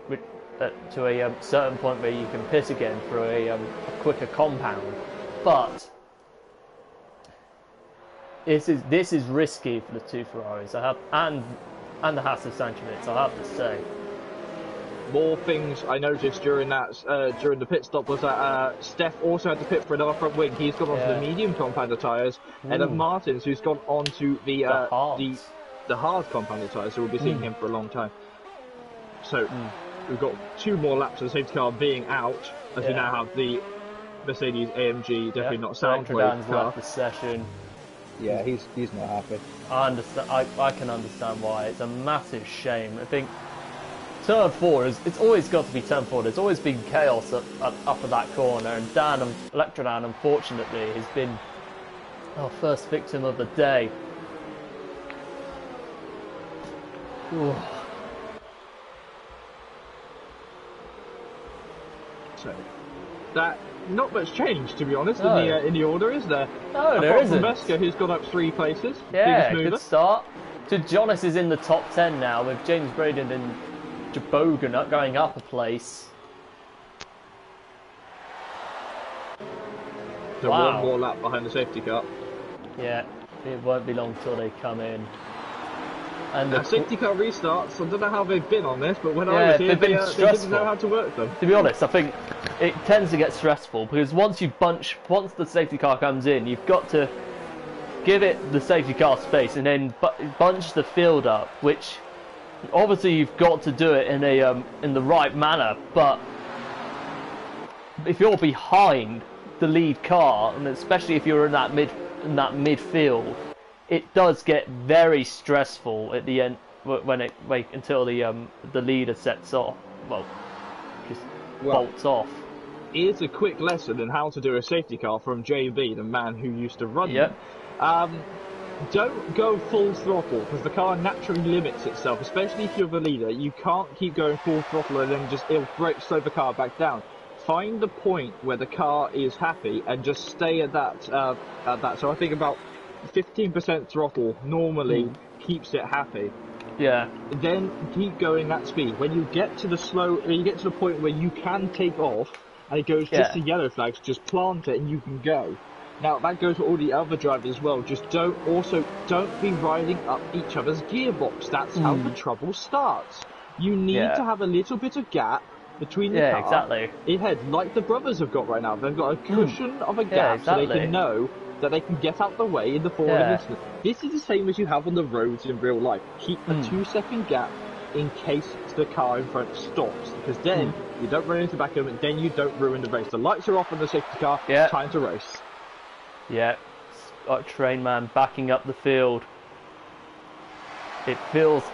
to a certain point where you can pit again for a quicker compound. But this is risky for the 2 Ferraris. And the Haas of Sanchevitz, I have to say. More things I noticed during the pit stop was that Steph also had to pit for another front wing. He's gone onto the medium compounder tyres, and then Martins, who's gone onto the hard compounder tyres, so we'll be seeing him for a long time. So we've got 2 more laps of the safety car being out, as we now have the Mercedes AMG, definitely not Soundwave car. Left the session. Yeah, he's not happy. I understand. I can understand why. It's a massive shame. I think turn 4 it's always got to be turn 4. There's always been chaos up at that corner, and Electrodan, unfortunately, has been our first victim of the day. Ooh. So that. Not much change, to be honest, no. in the order, is there? No, there isn't. Apart from Veska, who's gone up 3 places. Yeah, good start. Jonas is in the top 10 now, with James Braden and Jabogan going up a place. So 1 more lap behind the safety car. Yeah, it won't be long till they come in. And the safety car restarts, I don't know how they've been on this, but when I was here, they didn't know how to work them. To be honest, I think it tends to get stressful, because once the safety car comes in, you've got to give it the safety car space and then bunch the field up, which obviously you've got to do it in the right manner. But if you're behind the lead car, and especially if you're in that midfield, it does get very stressful at the end until the leader sets off. Bolts off. Here's a quick lesson in how to do a safety car from JB, the man who used to run them. Don't go full throttle, because the car naturally limits itself, especially if you're the leader. You can't keep going full throttle and then it'll slow the car back down. Find the point where the car is happy and just stay at that. So I think about 15% throttle normally keeps it happy. Yeah. Then keep going that speed. When you get to the point where you can take off and it goes just to yellow flags, just plant it and you can go. Now that goes for all the other drivers as well. Just don't be riding up each other's gearbox. That's how the trouble starts. You need to have a little bit of gap between the car ahead, like the brothers have got right now. They've got a cushion of a gap so they can know that they can get out the way in the falling incident. This is the same as you have on the roads in real life. Keep a 2-second gap in case the car in front stops, because then you don't run into the back of them, and then you don't ruin the race. The lights are off on the safety car. Yeah. Time to race. Yeah, train man backing up the field. It feels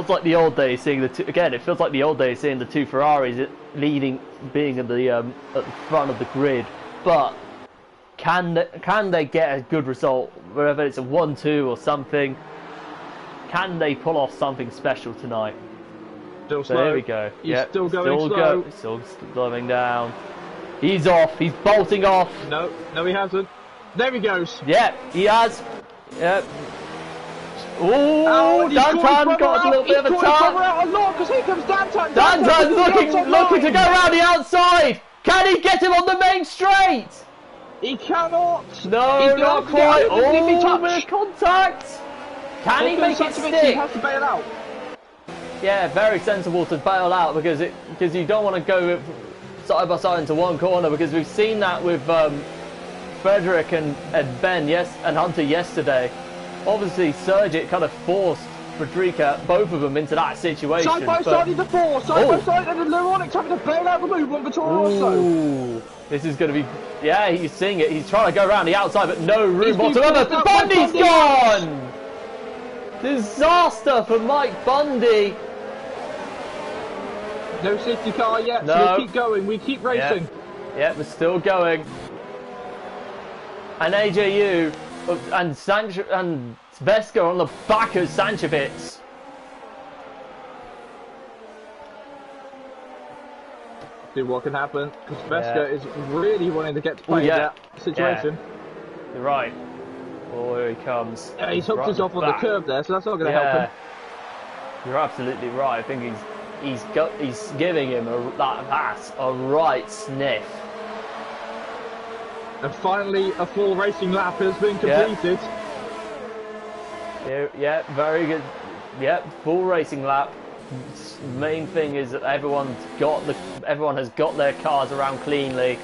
like the old days seeing the two again. It feels like the old days seeing the two Ferraris leading, being at the front of the grid. But can they get a good result? Whether it's a 1-2 or something, can they pull off something special tonight? Still slow. There we go. He's still going slow. Still slowing down. He's off. He's bolting off. No, he hasn't. There he goes. Yeah, he has. Yep. Oh, Dantan got a little bit of a turn. Because here comes Dantan. Dantan's looking to go around the outside. Can he get him on the main straight? He cannot. No, not quite. Oh, bit of contact. Can he make it stick? He has to bail out. Yeah, very sensible to bail out because you don't want to go side by side into one corner, because we've seen that with Frederick and Ben and Hunter yesterday. Obviously, Sergit kind of forced Frederica, both of them, into that situation. Side by side into four, side by side, and then Leronix having to bail out the movement for Toro Rosso. This is going to be, yeah, he's seeing it. He's trying to go around the outside, but no room whatsoever. Bundy's gone! Disaster for Mike Bundy. No safety car yet, no. So we keep going, we keep racing. Yeah, we're still going. And AJU and Sancho and Vesco on the back of Sanchevitz. See what can happen, because Vesco is really wanting to get to play that situation. Yeah. You're right. Oh, here he comes. Yeah, he's hooked himself on the curb there, so that's not going to help him. You're absolutely right. I think he's giving him that a right sniff. And finally, a full racing lap has been completed. Yeah, very good. Yeah, full racing lap. Main thing is that everyone has got their cars around cleanly.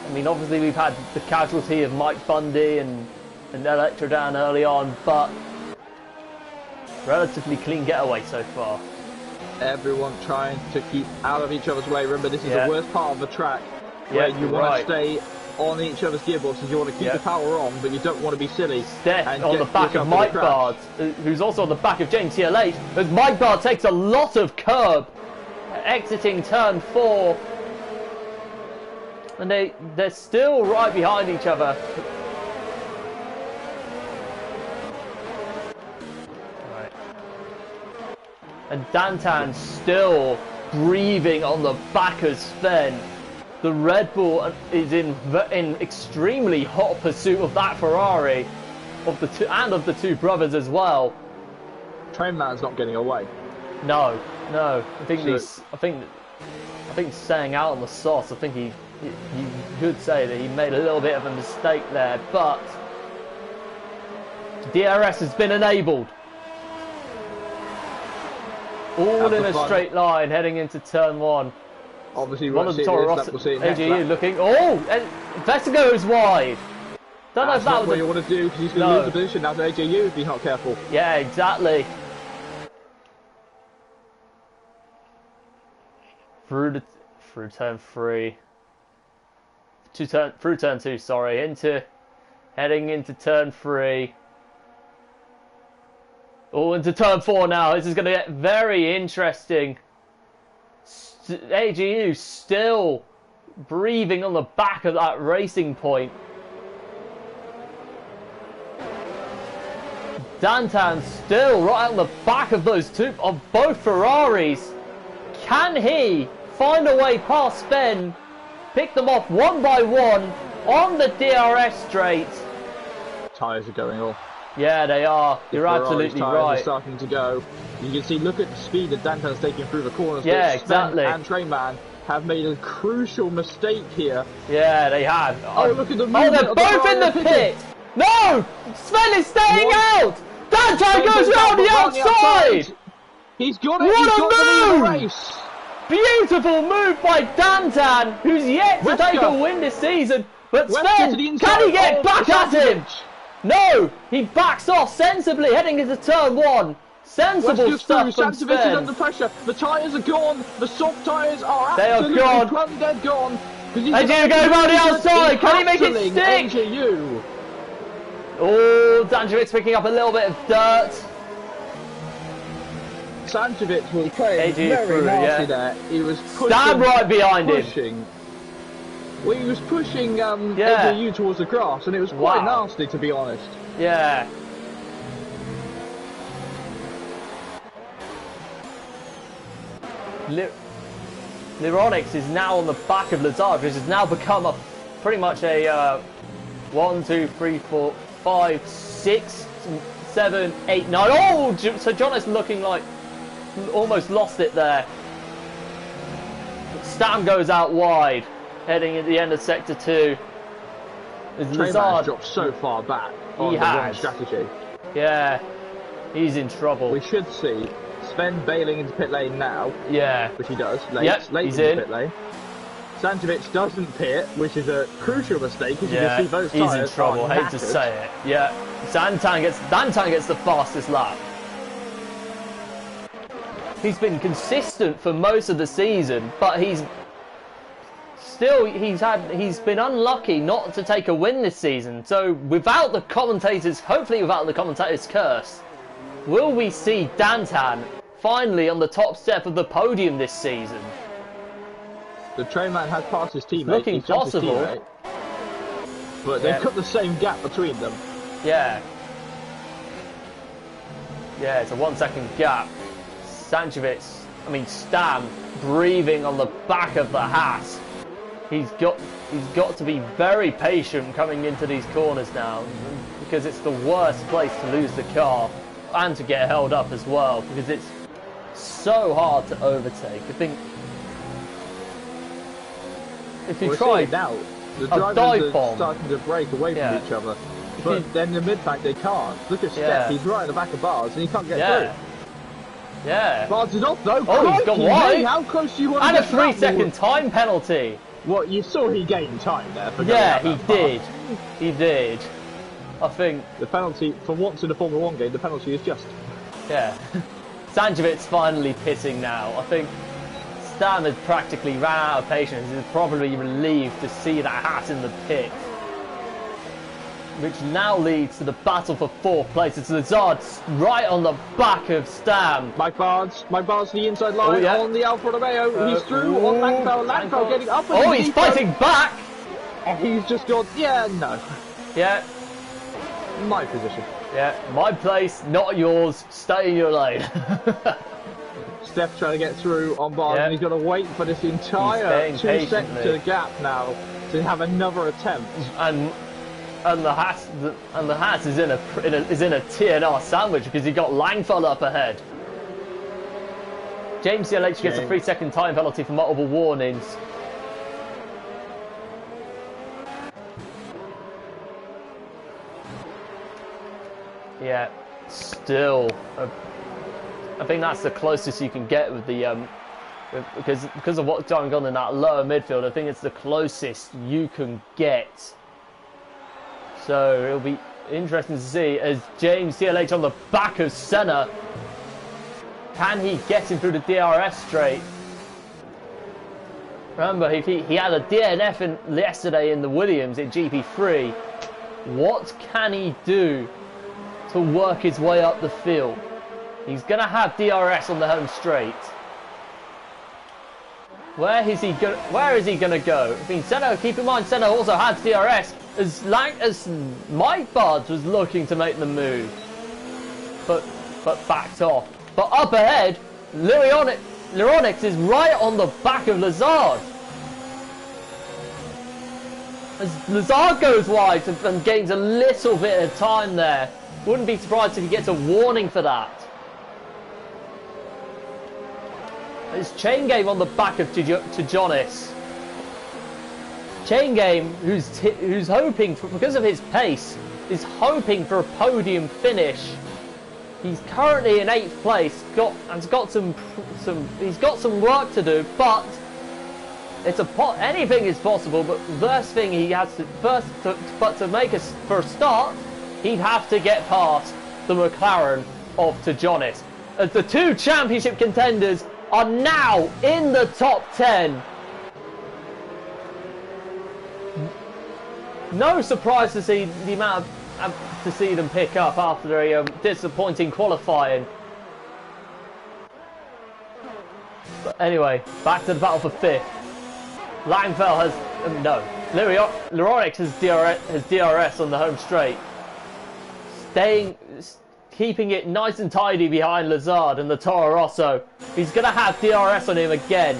I mean, obviously we've had the casualty of Mike Bundy and Electrodan early on, but relatively clean getaway so far. Everyone trying to keep out of each other's way. Remember, this is the worst part of the track, where you want to stay on each other's gearboxes. You want to keep the power on, but you don't want to be silly. Steph on the back of Mike Bard, who's also on the back of James TLH, as Mike Bard takes a lot of curb, exiting turn 4. And they're still right behind each other. Right. And Dantan still breathing on the back of Sven. The Red Bull is in extremely hot pursuit of that Ferrari, of the two brothers as well. Trainman's not getting away. No. I think staying out on the sauce. I think you could say that he made a little bit of a mistake there, but DRS has been enabled. All in a straight line heading into turn 1. Obviously, one of the Toro Rosso, AGU looking. Oh, Vestager is wide. Don't know if that was what you want to do, because he's going to lose the position now to AJU if he's not careful. Yeah, exactly. Through turn 3. Through turn 2, sorry. Heading into turn 3. Oh, into turn 4 now. This is going to get very interesting. AGU still breathing on the back of that racing point. Dantan still right on the back of both Ferraris. Can he find a way past Sven, pick them off one by one on the DRS straight? Tyres are going off. Yeah, they are. You're absolutely right. Are starting to go. You can see, look at the speed that Dantan's taking through the corners. Yeah, exactly. Sven and Trainman have made a crucial mistake here. Yeah, they have. Oh, look at the movement. Oh, they're both in the pit. No! Sven is staying out! Dantan goes round the outside! He's got it! He's got the race! Beautiful move by Dantan, who's yet to take a win this season. But Sven, can he get back at him? No! He backs off sensibly, heading into turn 1. Sensible stuff from Santovic is Sven. under pressure. The tyres are gone. The soft tyres are They are absolutely gone. plumb dead gone. And you go around the outside. Can he make it stick? NGU. Oh, Danjevic's picking up a little bit of dirt. Santovic was playing very through, nasty yeah. there. He was pushing, Stand right behind him. pushing. Well, he was pushing Yeah. NGU towards the grass, and it was quite nasty, to be honest. Yeah. Lironix is now on the back of Lazard, which has now become a pretty much a 1, 2, 3, 4, 5, 6, 7, 8, 9. Oh, so John is looking like almost lost it there. Stam goes out wide, heading at the end of sector 2. Lazard dropped so far back on the wrong strategy. Yeah, he's in trouble. We should see Sven bailing into pit lane now. Yeah. Which he does. Yep, late he's into in. pit lane. Santovic doesn't pit, which is a crucial mistake, as you can see those he's tyres in trouble. Hate to say it. Yeah. Dantan gets the fastest lap. He's been consistent for most of the season, but he's been unlucky not to take a win this season. So without the commentators, hopefully without the commentators' curse, will we see Dantan finally on the top step of the podium this season? The trainman has passed his teammate. Looking possible. Teammate, but they've got the same gap between them. Yeah. Yeah, it's a 1 second gap. Stam breathing on the back of the hat. He's got to be very patient coming into these corners now, because it's the worst place to lose the car and to get held up as well, because it's so hard to overtake. I think if you try now, the a drivers dive are bomb, starting to break away from each other. But then the mid-pack, they can't. Look at Steph, he's right at the back of Bars, and he can't get through. Yeah. Bars is off though. Oh, he's gone wide. How close do you want and to get get a 3-second time penalty. What, you saw he gained time there for he did. He did. I think the penalty, for once in a Formula 1 game, the penalty is just. Yeah. Sanjevic's finally pitting now. I think Stam has practically ran out of patience. He's probably relieved to see that hat in the pit. Which now leads to the battle for 4th place. It's Lazard right on the back of Stam. Mike Barnes to the inside line on the Alfa Romeo. He's through on Langfeld getting up. Oh, he's fighting back! And he's just gone, no. Yeah. My position. Yeah, my place, not yours. Stay in your lane. Steph trying to get through on Barnes, and he's got to wait for this entire 2 sector gap now to have another attempt. And the hat is in a TNR sandwich because he got Langfeld up ahead. James CLH gets a 3-second time penalty for multiple warnings. Yeah, still, I think that's the closest you can get with the because of what's going on in that lower midfield. I think it's the closest you can get. So it'll be interesting to see as James CLH on the back of Senna. Can he get him through the DRS straight? Remember, he had a DNF yesterday in the Williams in GP3. What can he do to work his way up the field? He's going to have DRS on the home straight. Where is he going to go? I mean, Senna, keep in mind, Senna also has DRS. As Mike Barnes was looking to make the move, but backed off. But up ahead, Lironix is right on the back of Lazard. As Lazard goes wide and gains a little bit of time there. Wouldn't be surprised if he gets a warning for that. It's Chain Game on the back of Tejonis. Chain Game, who's hoping for, because of his pace, is hoping for a podium finish. He's currently in 8th place. He's got some work to do, but anything is possible. But first thing he has to to make for a start, he'd have to get past the McLaren of Tejonis. as the two championship contenders are now in the top 10. No surprise to see the amount to see them pick up after a disappointing qualifying. But anyway, back to the battle for 5th. Langfeld has no. Lorix has DRS on the home straight, keeping it nice and tidy behind Lazard and the Toro Rosso. He's going to have DRS on him again.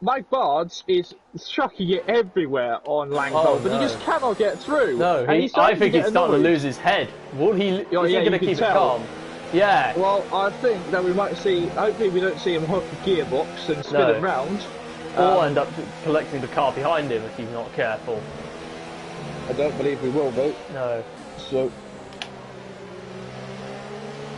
Mike Bards is chucking it everywhere on Langfeld, but he just cannot get through. No, I think he's starting to lose his head. Is he going to keep it calm? Yeah. Well, I think that we might see, hopefully we don't see him hook the gearbox and spin it round. Or end up collecting the car behind him if he's not careful. I don't believe we will, though. No. So,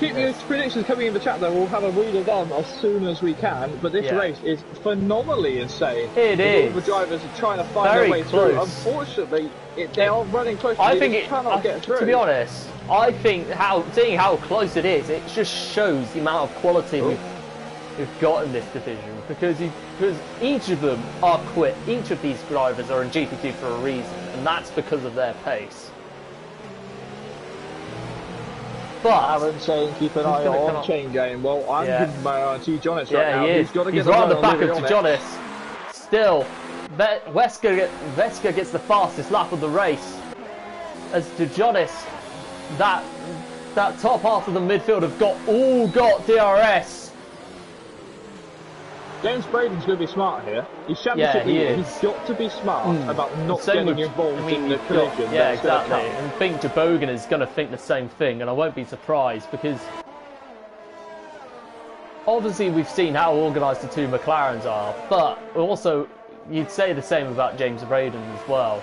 keep your predictions coming in the chat though, we'll have a read of them as soon as we can, but this race is phenomenally insane. It is. All the drivers are trying to find their way through. Unfortunately, they are running close to it, cannot get through. To be honest, I think seeing how close it is, it just shows the amount of quality we've got in this division, because each of them are quick. Each of these drivers are in GP2 for a reason, and that's because of their pace. But Aaron saying keep an eye on chain game. Well, I'm keeping my eye on T. Jonas right now. He is. He's right on the back of Jonas. Still, Veska gets the fastest lap of the race. As to Jonas, that top half of the midfield have all got DRS. James Braden's going to be smart here. He's championship leader. He's got to be smart about not getting involved in the collision. Yeah, exactly. And I think Jabogan is going to think the same thing, and I won't be surprised, because obviously we've seen how organised the two McLarens are, but also you'd say the same about James Braden as well.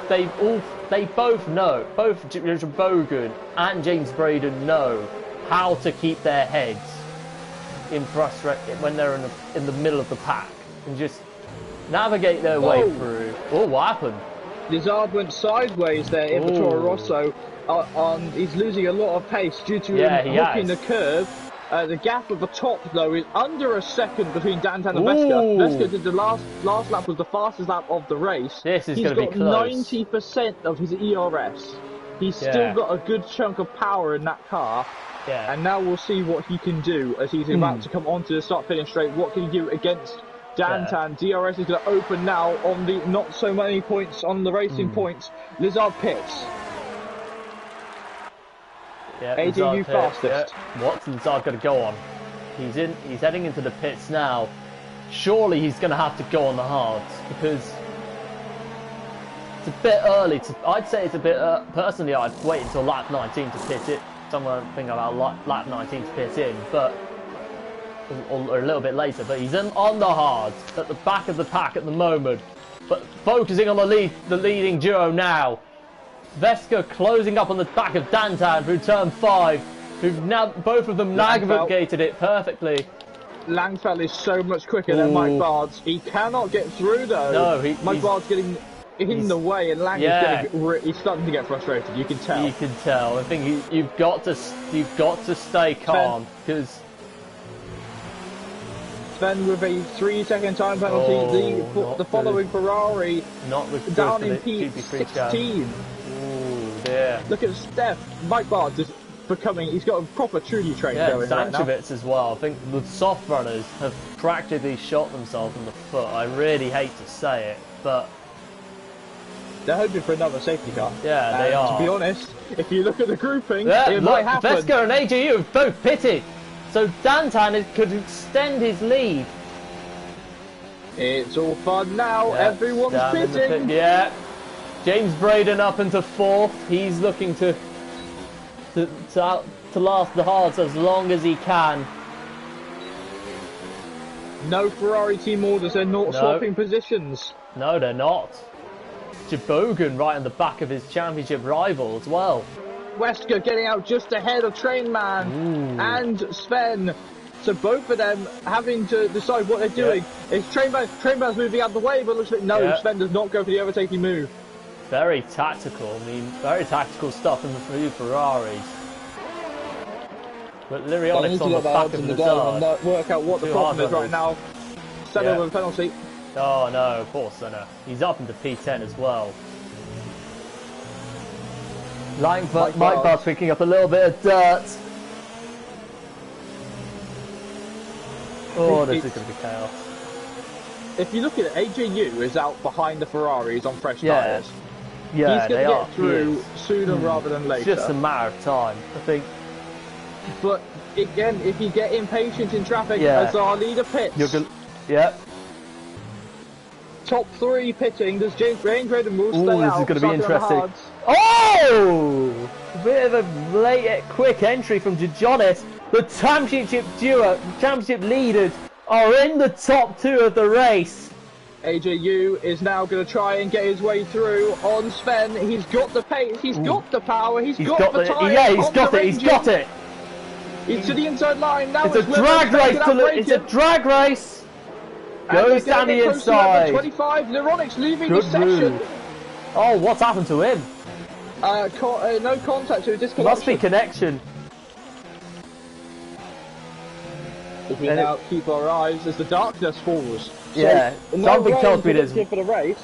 They both know, both Jabogan and James Braden know how to keep their heads when they're in the middle of the pack and just navigate their way through. Oh, what happened? Lazard went sideways there in the Toro Rosso. He's losing a lot of pace due to him hooking the curve. The gap at the top, though, is under a second between Dantan and Veska. Veska did the last lap, was the fastest lap of the race. This is going to be close. He's got 90% of his ERS. He's still got a good chunk of power in that car. Yeah. And now we'll see what he can do as he's about to come onto the start-finish straight. What can he do against Dantan? DRS is going to open now on the not so many points on the racing points. Lizard pits. Yeah, ADU fastest. Yeah. What's Lizard going to go on? He's heading into the pits now. Surely he's going to have to go on the hards, because it's a bit early. I'd say it's a bit. Personally, I'd wait until lap 19 to pit it. Someone think about lap 19 to pit in, but or a little bit later. But he's on the hards at the back of the pack at the moment. But focusing on the leading duo now. Veska closing up on the back of Dantan through turn 5. Who've now both of them navigated it perfectly. Langfeld is so much quicker than Mike Bards. He cannot get through though. No, Mike Bards getting in the way, and Lang is he's starting to get frustrated. You can tell. You can tell. I think you've got to stay calm, because Sven with a 3-second time penalty. The following Ferrari down in P16. Ooh, dear. Look at Steph. Mike Bards is becoming. He's got a proper Trudy train going right now. Sanchovitz as well. I think the soft runners have practically shot themselves in the foot. I really hate to say it, but they're hoping for another safety car. Yeah, they are. To be honest, if you look at the grouping, it might happen. Veska and AGU have both pitted, so Dantan could extend his lead. It's all fun now. Everyone's pitting. James Braden up into 4th. He's looking to last the hards as long as he can. No Ferrari team orders. They're not swapping positions. No, they're not. Jabogan right on the back of his championship rival as well. Wesker getting out just ahead of Trainman and Sven. So both of them having to decide what they're doing. Is Trainman's moving out of the way, but looks like Sven does not go for the overtaking move. Very tactical. I mean, very tactical stuff in the three Ferraris. But I need Lirionic's to on the get the back odds of in the the game and Zard. work out what the Two problem is hard right now. Senna Yeah. with a penalty. Oh no, of course, Senna. He's up into P10 as well. Mike Bart's picking up a little bit of dirt. Oh, this is going to be chaos. If you look at it, AJU is out behind the Ferraris on fresh tyres. Yeah, He's going to get through sooner rather than later. It's just a matter of time, I think. But again, if you get impatient in traffic, Yeah. as our leader pits. Yep. Top 3 pitting. Does James Braden will stay This out? is going to be Starting on the interesting. hards. Oh! A bit of a late, quick entry from Gijonis. The championship leaders are in the top 2 of the race. AJU is now going to try and get his way through on Sven. He's got the pace, he's got the power, he's got the tyre. Yeah, he's got it. He's to the inside line now. It's a drag race. It's a drag race. Goes down the inside. 25. Lirionic's leaving the session. Oh, what's happened to him? No contact, so disconnection. Must be connection. If we now keep our eyes as the darkness falls. Yeah, so, something tells me there's for the race,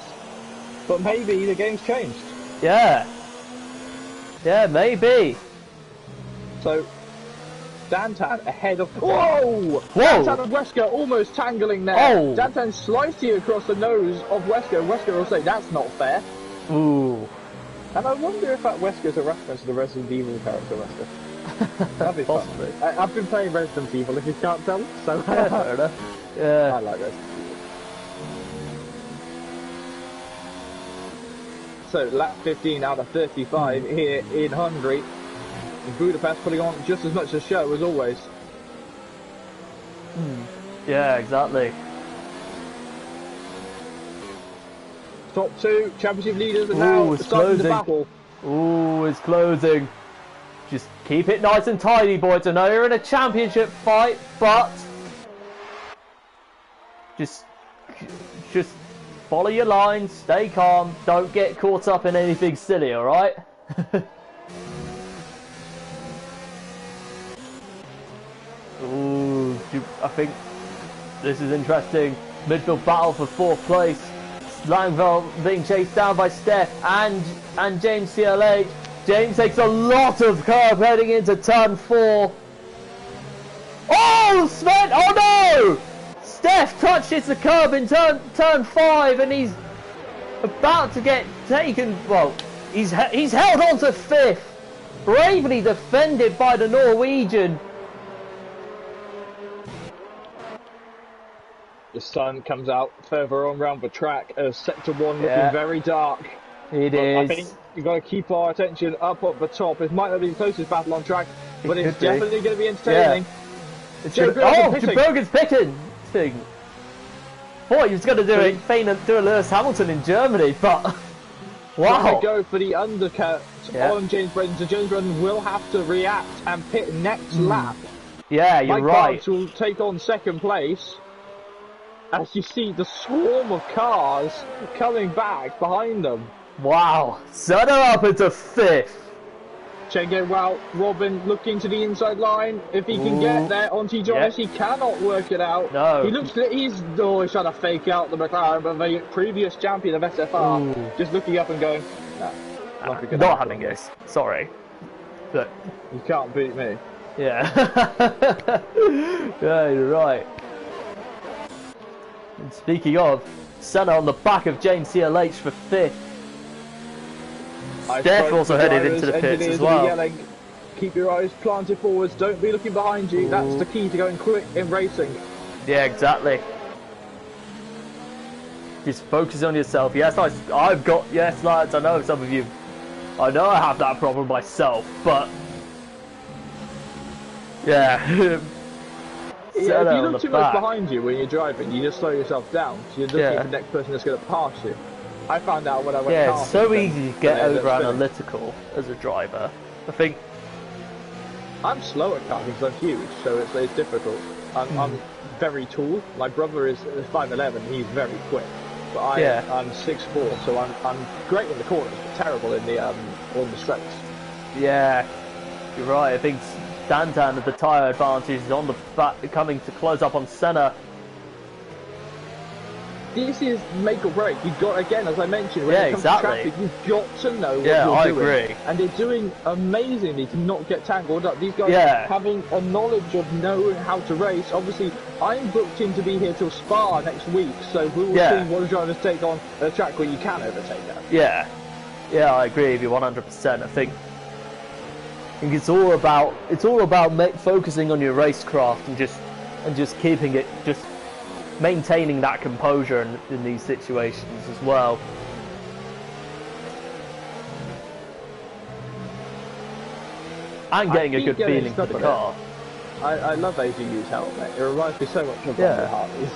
but maybe the game's changed. Yeah. Yeah, maybe. So, Dantan ahead of... Whoa! Dantan and Wesker almost tangling there. Oh! Dantan slicing across the nose of Wesker. Wesker will say, that's not fair. Ooh. And I wonder if that Wesker's a reference to the Resident Evil character Wesker. That'd be fun. I've been playing Resident Evil, if you can't tell, so... Yeah, fair enough. Yeah. I like Resident Evil. So, lap 15 out of 35 here in Hungary. Budapest putting on just as much a show as always. Yeah, exactly. Top 2 championship leaders are now starting the battle. Ooh, it's closing. Just keep it nice and tidy, boys. I know you're in a championship fight, but just follow your lines, stay calm, don't get caught up in anything silly, alright? Ooh, I think this is interesting. Midfield battle for 4th place. Langveld being chased down by Steph and James CLH. James takes a lot of curve heading into turn 4. Oh, Sven! Oh no! Steph touches the curb in turn 5, and he's about to get taken. Well, he's held on to 5th, bravely defended by the Norwegian. The sun comes out further on round the track as sector 1 looking very dark. It is. I think you've got to keep our attention up at the top. It might not be the closest battle on track, but it's definitely going to be entertaining. Bergen's picking. Boy, he was going to do a Lewis Hamilton in Germany, but wow. Go for the undercut on James Braden, so James Braden will have to react and pit next lap. Yeah, you're right. Mike will take on 2nd place. As you see the swarm of cars coming back behind them. Wow, Senna up into 5th. Check it out, Robin looking to the inside line. If he can get there onto Jonas, he cannot work it out. No. He looks like he's trying to fake out the McLaren, but the previous champion of SFR just looking up and going, not having this, sorry. But you can't beat me. Yeah. Yeah, you're right. And speaking of, Senna on the back of James CLH for 5th. Steph also headed into the pits as well. Yelling, keep your eyes planted forwards, don't be looking behind you. That's the key to going quick in racing. Yeah, exactly. Just focus on yourself. Yes, I've got, yes lads, I know some of you, I know I have that problem myself, but yeah. If you look too much behind you when you're driving, you just slow yourself down. So you're looking at the next person that's going to pass you. I found out when I went it's so easy to get over analytical as a driver. I think I'm slow at karting because I'm huge, so it's difficult. I'm very tall. My brother is 5'11", he's very quick. But I'm 6'4", so I'm great in the corners, but terrible in the on the straights. Yeah, you're right. I think Dantan with the tyre advantage is on the back, coming to close up on Senna. This is make or break. You've got, again, as I mentioned, when Yeah, it comes exactly. to traffic, you've got to know what Yeah, you're I doing. agree. And they're doing amazingly to not get tangled up. These guys Yeah. having a knowledge of knowing how to race. Obviously, I'm booked in to be here till Spa next week, so we will Yeah. see what the drivers take on a track where you can overtake them. Yeah, yeah, I agree with you 100%. I think it's all about focusing on your racecraft and just keeping it, just maintaining that composure in these situations as well. And getting a good feeling for the car. I love AGU's helmet. It reminds me so much of Yeah. Harley's.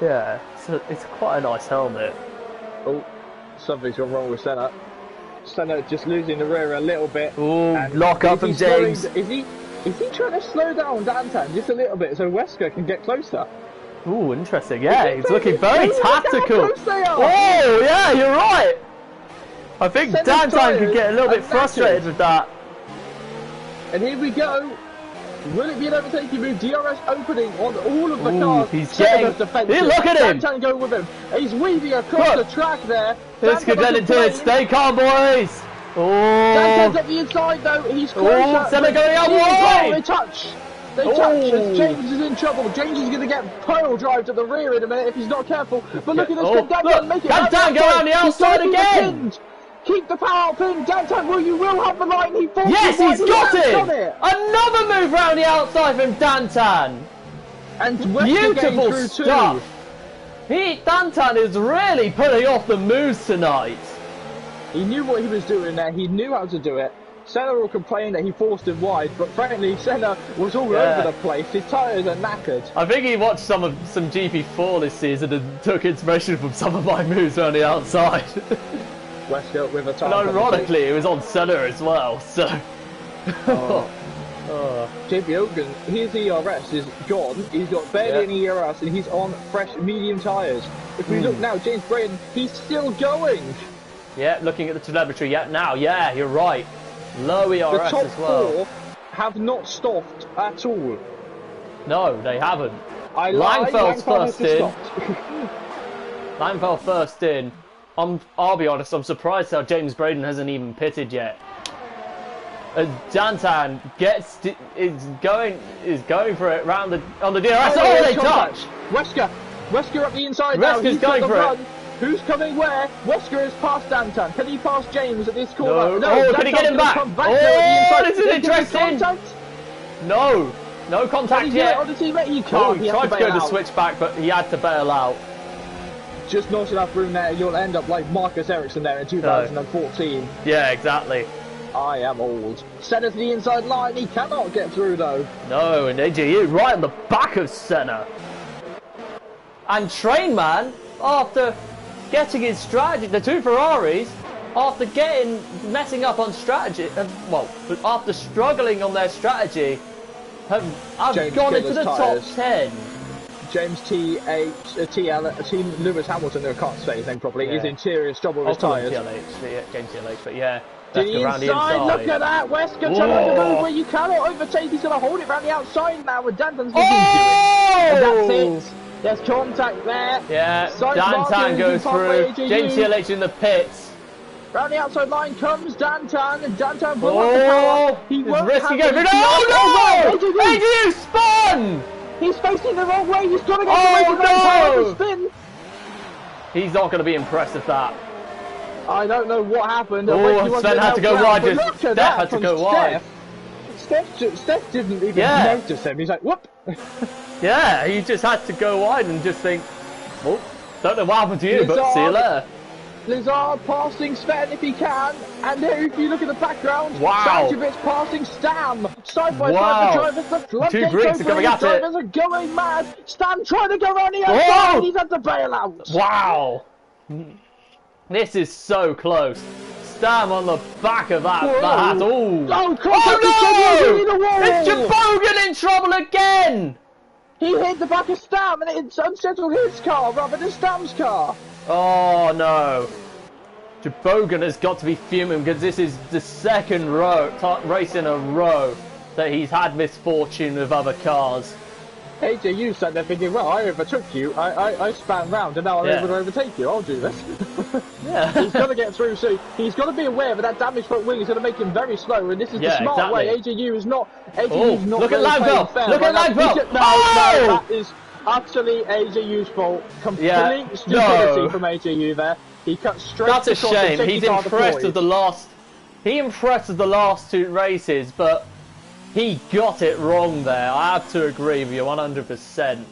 Yeah, it's quite a nice helmet. Oh, something's gone wrong with Senna. Senna just losing the rear a little bit. Ooh, And lock up from James. Is he trying to slow down Dantan just a little bit so Wesker can get closer? Ooh, interesting. Yeah, he's looking very Look how tactical. close they are. Oh, yeah, you're right. I think Senna's Dantan could get a little tyres bit are frustrated knackered. with that. And here we go. Will it be an overtaking move? DRS opening on all of the Ooh, cars. he's Senna's getting- defensive. Hey, look at him. Dantan going with him. He's weaving across Look. the track there. This could Dantan get on into the it. plane. Stay calm, boys. Dantan's Oh, at the inside though. He's closer. Senna going out Jesus, wide. They touch. They Oh. touch. As James is in trouble. James is going to get pile drive to the rear in a minute if he's not careful. But look at this. Oh, Can Dantan look, make it? can round Dan go around the He's outside gonna be again? pinned. Keep the power out pin. Dantan, well, you will have the line. He forced yes, it wide. he's got He has it. done it. Another move round the outside from Dantan. And Wesker Beautiful getting through stuff. too. Dantan is really pulling off the moves tonight. He knew what he was doing there. He knew how to do it. Senna will complain that he forced him wide, but frankly, Senna was all over the place. His tyres are knackered. I think he watched some GP4 this season and took inspiration from some of my moves around the outside. Wesker with a And tyre. ironically, it was on Senna as well, so... JP Hogan, his ERS is gone. He's got barely any ERS and he's on fresh medium tyres. If we look now, James Braden, he's still going. Yeah, looking at the telemetry, yeah, you're right. Low The ERS top as well. four have not stopped at all. No, they haven't. I lied, Langfeld's Langfeld first has in. stopped. Langfeld first in. I'll be honest, I'm surprised how James Braden hasn't even pitted yet. Dantan is going for it round on the DRS. Oh, they touch! Wesker up the inside now. Wesker's He's got going the for it. run. Who's coming where? Wesker has passed Dantan. Can he pass James at this No. corner? Oh, can he get him Dantan's back? gonna come back Oh, there at the inside. this is Can he get interesting. contact? No contact Can he get yet. it on the teammate? He Oh, can't. he He has tried to go bail to out. switch back, but he had to bail out. Just not enough room there. You'll end up like Marcus Ericsson there in 2014. Yeah, exactly. I am old. Senna to the inside line. He cannot get through though. No, and AJU right on the back of Senna. And Trainman, after getting his strategy, the two Ferraris, after messing up on strategy, after struggling on their strategy, have James gone into Killer's the tyres. top 10. James Team Lewis Hamilton, who I can't say his name properly, Yeah. is in serious trouble with I'll his call him tyres. James TLH, but yeah. To Let's the go round inside, look at that! Wesker trying to make a move where you cannot overtake. He's going to hold it round the outside now, and Dantan's going to do it. And that's it. There's contact there. Yeah, Side marker Dantan is goes in halfway through. AJU. James TLH in the pits. Round the outside line comes Dantan, and Dantan will have the power. He it's won't risky have going. it. Oh no! AJU. AJU spun! He's facing the wrong way. He's got to get Oh, the power no! to spin. He's not going to be impressed with that. I don't know what happened. Oh, Sven had to go wide. Steph had to go wide. Steph didn't even Yeah. notice him. He's like, whoop. Yeah, he just had to go wide and just think, well, don't know what happened to you, but see you later. Lizard passing Sven if he can, and there, if you look at the background, Wow. Sanjevic's passing Stam. Side by Wow. side, the drivers, the floodgates Two Greeks are coming at it. drivers are going mad. Stam trying to go around the outside, Whoa. he's had to bail out. Wow. This is so close. Stam on the back of that. Whoa. Ooh. Oh, Oh no! no! It's Jabogan in trouble again! He hit the back of Stam, and it unsettled his car rather than Stam's car. Oh no. Jabogan has got to be fuming because this is the second race in a row that he's had misfortune with other cars. AJU sat there thinking, well, I overtook you, I span round, and now I'm able to overtake you, I'll do this. Yeah. He's got to get through, so he's got to be aware that damaged front wing is going to make him very slow, and this is the smart way. AJU is not look at Lagville! Look at Lagville! No, that is utterly AJU's fault. Complete stupidity from AJU there. He cut straight across. That's a shame. He's impressed with the last... He impressed with the last 2 races, but he got it wrong there. I have to agree with you 100%.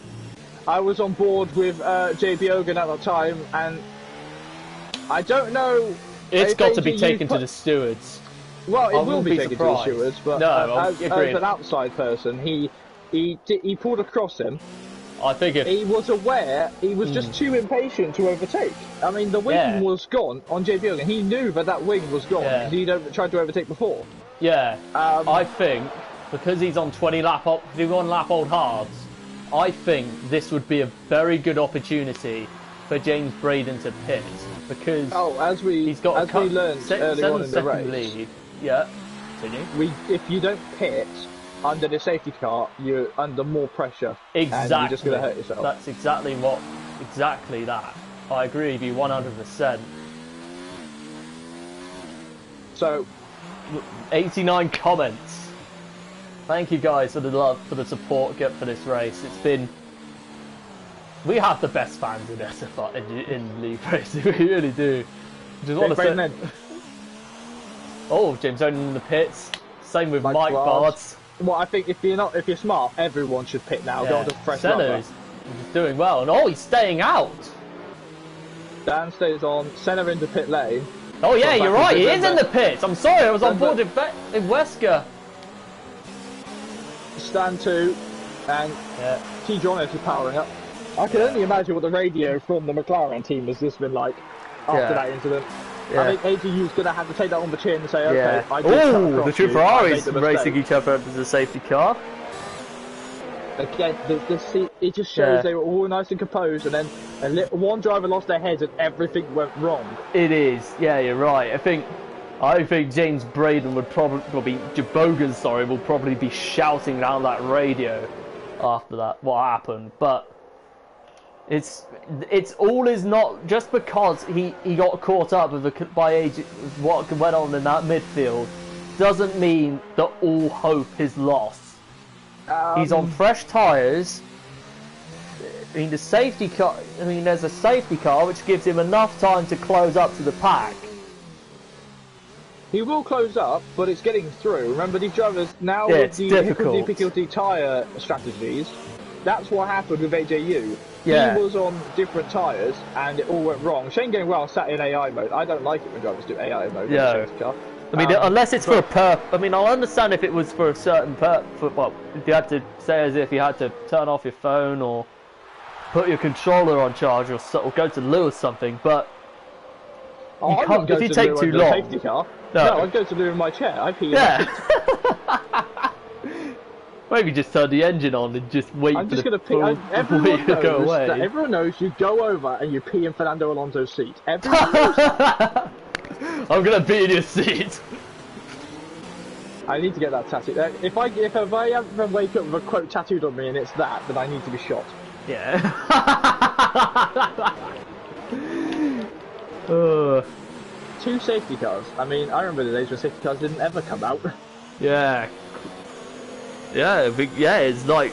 I was on board with JP Hogan at the time, and I don't know. It's got to be taken to the stewards. Well, it will be taken to the stewards, but as an outside person, he pulled across him. I think if he was aware, he was just too impatient to overtake. I mean, the wing was gone on JP Hogan. He knew that wing was gone because he'd tried to overtake before. Yeah, I think because he's on 21 lap old halves, I think this would be a very good opportunity for James Braden to pit because he's got we learned earlier on in the race. Lead. Yeah, continue. If you don't pit under the safety car, you're under more pressure. Exactly. And you're just going to hurt yourself. That's exactly that. I agree with you 100%. So, 89 comments. Thank you guys for the love, for the support for this race. It's been... We have the best fans in SFR, in League Racing, we really do. Just want to say... Oh, James Owen in the pits. Same with Mike Bards. Well, I think if you're smart, everyone should pit now. Go on to fresh rubber. Senna's doing well, and he's staying out. Dan stays on. Senna into pit lane. Oh yeah, you're right. He is in the pits. I'm sorry, I was on board in Wesker. Stand 2, and T. John is powering up. I can only imagine what the radio from the McLaren team has just been like after that incident. Yeah. I think AGU's going to have to take that on the chin and say, okay, I did cut across the two Ferraris racing each other as a safety car. Again, it just shows they were all nice and composed, and then one driver lost their heads and everything went wrong. It is, yeah, you're right. I think James Braden would probably will probably be shouting down that radio after that, what happened, but it's all is not just because he got caught up with what went on in that midfield doesn't mean that all hope is lost. He's on fresh tyres. I mean, there's a safety car which gives him enough time to close up to the pack. He will close up, but it's getting through. Remember, these drivers now with the difficulty tyre strategies. That's what happened with AJU. Yeah. He was on different tyres, and it all went wrong. Shane Gainwell sat in AI mode. I don't like it when drivers do AI mode. Yeah. I mean, unless it's for a I mean, I'll understand if it was for a certain well, if you had to say as if you had to turn off your phone or put your controller on charge or go to loo or something, but you can't, if you take too long. Safety car. No, I'd go to loo in my chair. I pee. Yeah. Maybe just turn the engine on and just wait I'm for just the everyone to go away. Everyone knows you go over and you pee in Fernando Alonso's seat. Everyone knows that. I'm gonna be in your seat. I need to get that tattooed. If I ever wake up with a quote tattooed on me and it's that, then I need to be shot. Yeah. 2 safety cars. I mean, I remember the days when safety cars didn't ever come out. Yeah. Yeah, it's like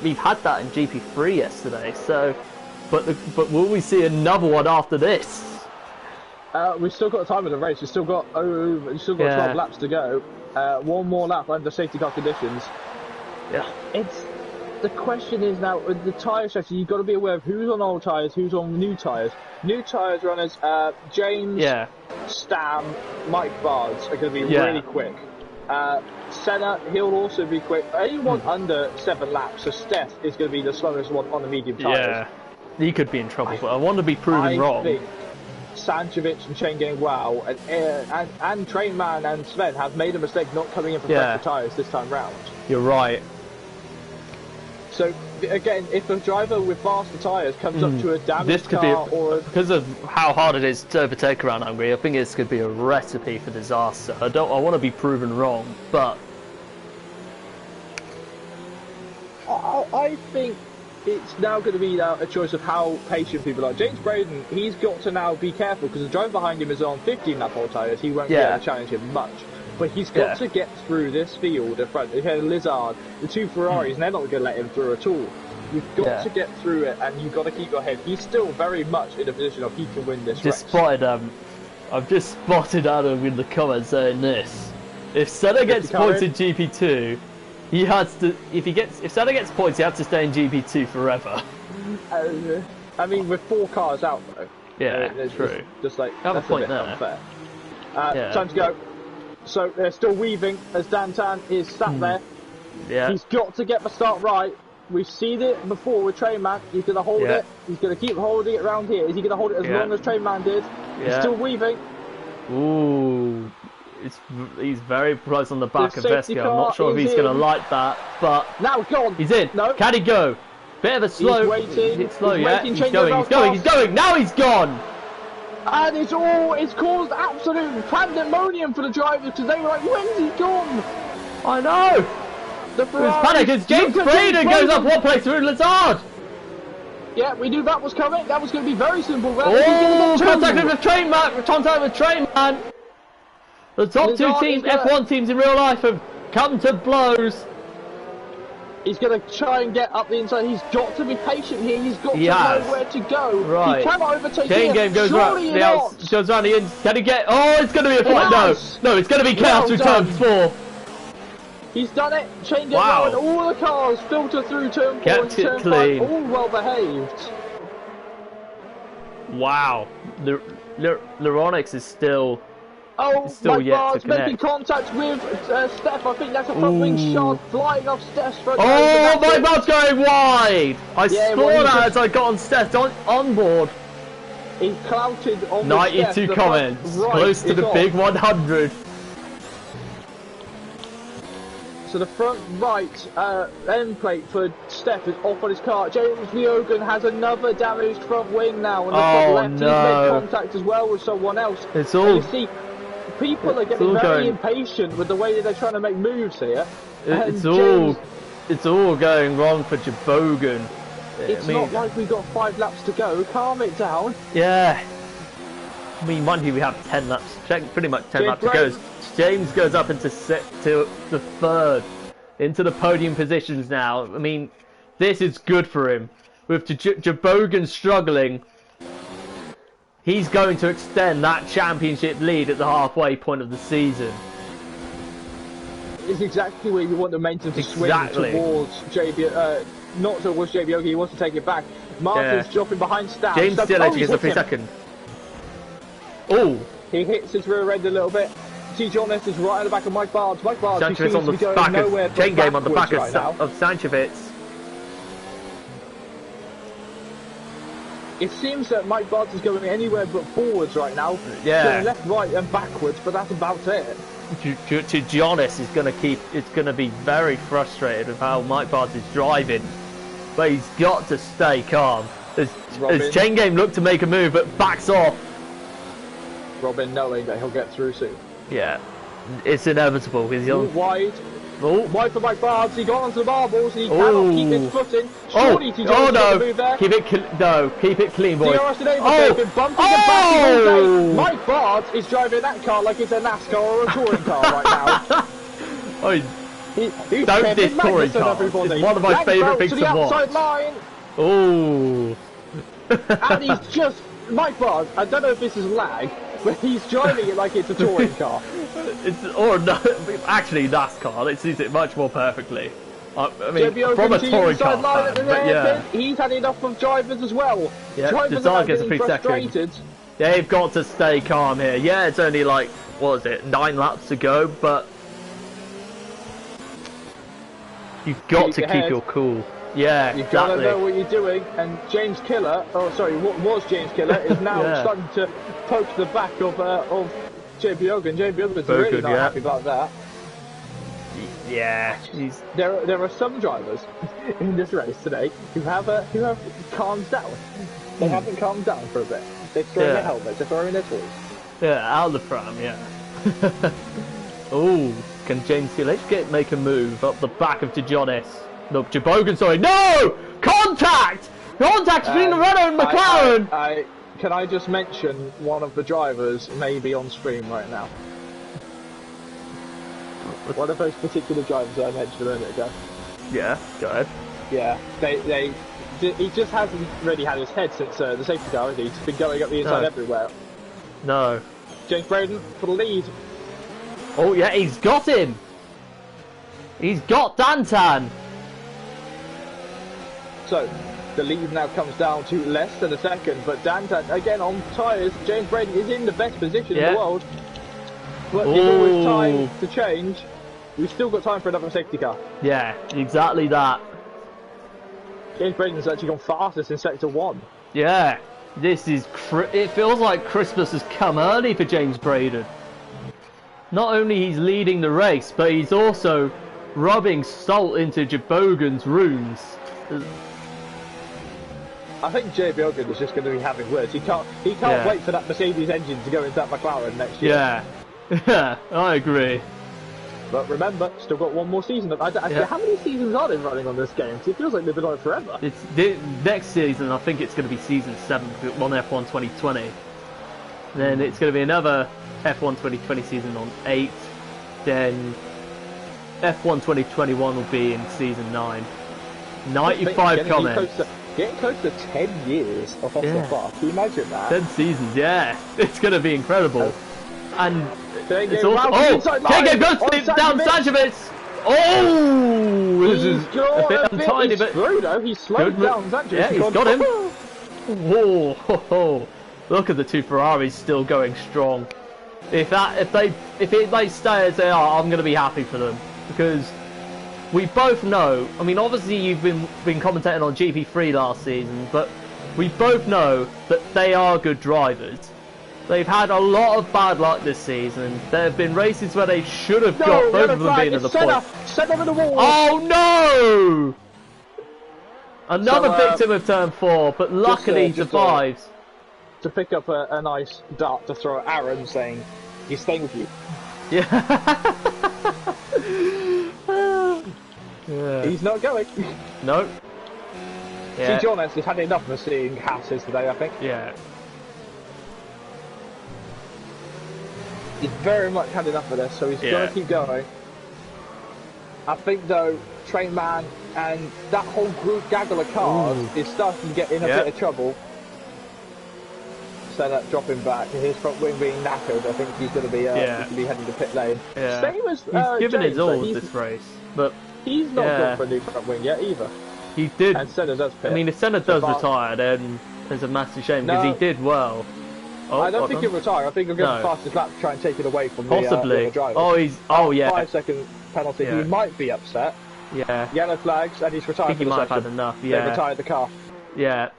we've had that in GP3 yesterday. So, but will we see another one after this? We've still got time of the race. We've still got 12 laps to go. One more lap under safety car conditions. Yeah. The question is now with the tyre strategy. You've got to be aware of who's on old tyres, who's on new tyres. New tyres runners, James, Stam, Mike Bards are going to be really quick. Senna, he'll also be quick. Anyone under 7 laps, so Steph is going to be the slowest one on the medium tyres. Yeah, he could be in trouble, but I want to be proven wrong. Think Sanchovic and Shane Gainwell and Trainman and Sven have made a mistake not coming in for fresher tyres this time round. You're right. So again, if a driver with faster tyres comes up to a damaged car because of how hard it is to overtake around Hungary, I think this could be a recipe for disaster. I want to be proven wrong, but I think it's now going to be a choice of how patient people are. James Braden, he's got to now be careful because the driver behind him is on 15 lap old tyres. He won't be able to challenge him much. But he's got to get through this field in front. You had Lizard, the two Ferraris, and they're not going to let him through at all. You've got to get through it, and you've got to keep your head. He's still very much in a position of he can win this race. I've just spotted Adam in the comments saying this. If Senna gets points in GP2, he has to. If Senna gets points, he has to stay in GP2 forever. I mean, with 4 cars out though. Yeah, true. Just like have a point there. Unfair. Time to go. So they're still weaving as Dantan is sat there. Yeah. He's got to get the start right. We've seen it before with Trainman. He's going to hold it. He's going to keep holding it around here. Is he going to hold it as long as Trainman did? He's still weaving. Ooh. He's very close on the back of Vesco. I'm not sure if he's going to like that, but now gone. He's in. No. Can he go? Bit of a slow. He's waiting. It's slow, he's waiting, He's going. He's going. Now he's gone. And it's caused absolute pandemonium for the drivers because they were like, "When's he gone?" I know. The Ferrari. Panic as James Braden goes up one place through Lazard. Yeah, we knew that was coming. That was going to be very simple. Contact with Trainman. Contact with Trainman. The top two teams, F1 teams in real life, have come to blows. He's going to try and get up the inside. He's got to be patient here. He's got to know where to go. Right. He cannot overtake Chain game goes around the end. Can he get? Oh, it's going to be a fight. No, it's going to be chaos through turn 4. He's done it. Chain game and all the cars filter through turn 4 and turn 5. All well behaved. Wow. L'Ironix is still. Oh, my bar's making contact with Steph. I think that's a front wing shot flying off Steph's front. Oh, my bar's going wide! I saw that as I got on Steph on board. He clouted on 92 Steph, comments, close to the big 100. So the front right end plate for Steph is off on his car. James Viogan has another damaged front wing now. And the front left, he's made contact as well with someone else. It's all. You see, people are getting very impatient with the way that they're trying to make moves here. It's all going wrong for Jabogan. It's not like we've got 5 laps to go. Calm it down. Yeah. I mean, mind you, we have 10 laps. Pretty much 10 laps to go. James goes up into the third, into the podium positions now. I mean, this is good for him. With Jabogan struggling, he's going to extend that championship lead at the halfway point of the season. It's exactly where you want the momentum to swing towards JB. Not towards JB. He wants to take it back. Martin's dropping behind Stab. James still edging us a free second. Oh! He hits his rear end a little bit. See, John S is right at the back of Mike Barnes. Mike Barnes Sanchez on the back of chain game on the back of Sanchez. It seems that Mike Barnes is going anywhere but forwards right now. Yeah. Going left, right, and backwards, but that's about it. To Jonas is going to be very frustrated with how Mike Barnes is driving, but he's got to stay calm. As chain game look to make a move, but backs off. Robin knowing that he'll get through soon. Yeah, it's inevitable. Wide. Wide for Mike Barnes. He got onto the marbles. He cannot keep his foot in. Surely no! Move there. Keep it clean, boys. They've been bumping all day. Mike Barnes is driving that car like it's a NASCAR or a touring car right now. Don't diss touring cars. It's one of my favourite things to watch. Line. Oh. And he's just Mike Barnes. I don't know if this is lag, but he's driving it like it's a touring car. Actually NASCAR. It suits it much more perfectly. I mean, JBO from a touring car fan, but yeah. He's had enough of drivers as well. Yeah, drivers Desart gets a free second. They've got to stay calm here. Yeah, it's only like, what is it, 9 laps to go, but you've got to keep your cool. Yeah, you've got to know what you're doing. And James Killer, what was James Killer, is now starting to poke the back of JB Ogan. JB Ogan's really not happy about that. Yeah, there are some drivers in this race today who have calmed down. They haven't calmed down for a bit. They're throwing their helmets, they're throwing their toys. Yeah, out of the pram, yeah. Oh, can James Killer make a move up the back of Tijones? Look, Jabogan, sorry. No! Contact! Contact between the Renault and McLaren! Can I just mention one of the drivers may be on stream right now? One of those particular drivers that I mentioned a minute ago. Yeah, go ahead. Yeah, he just hasn't really had his head since the safety car, has he? He's been going up the inside everywhere. No. James Braden for the lead. Oh yeah, he's got him! He's got Dantan! So, the lead now comes down to less than a second, but Dantan, again on tyres, James Braden is in the best position in the world. But it's always time to change. We've still got time for another safety car. Yeah, exactly that. James Braden's actually gone fastest in Sector 1. Yeah, this is... it feels like Christmas has come early for James Braden. Not only he's leading the race, but he's also rubbing salt into Jabogan's wounds. I think JB Ogden is just going to be having words. He can't wait for that Mercedes engine to go into that McLaren next year. Yeah, I agree. But remember, still got one more season. How many seasons are they running on this game? It feels like they've been on it forever. Next season, I think it's going to be season 7 on F1 2020. Then it's going to be another F1 2020 season on 8. Then F1 2021 will be in season 9. 95 comments. Getting close to 10 years of F1. Can you imagine that? 10 seasons, yeah. It's going to be incredible. And it's also... Kege goes down Sanchevitz! Oh! This is a bit untiny, but... He slowed down Sanchevitz. Yeah, he's got him. Whoa! Look at the two Ferraris still going strong. If they stay as they are, I'm going to be happy for them. Because we both know, I mean, obviously you've been commentating on GP3 last season, but we both know that they are good drivers. They've had a lot of bad luck this season. There have been races where they should have got both of them being at the point. Set over the wall. Oh no! Another victim of turn 4, but luckily he survives. To pick up a nice dart to throw at Aaron, saying, he's staying with you. Yeah. He's not going. No. Yeah. See, Jonas has had enough of seeing houses today, I think. Yeah. He's very much had enough of this, so he's going to keep going. I think, though, Trainman and that whole group gaggle of cars is starting to get in a bit of trouble. So that dropping back, his front wing being knackered, I think he's going to be heading to pit lane. Yeah. Same as he's given James, his all with this race, but he's not gone for a new front wing yet either. He did. And Senna does pit. I mean, if Senna does retire, then there's a massive shame because he did well. Oh, I don't think he'll retire. I think he'll get the fastest lap to try and take it away from possibly. the driver. Oh, yeah. 5-second penalty. Yeah. He might be upset. Yeah. Yellow flags, and he's retired. I think he might have had enough. Yeah. They retired the car. Yeah.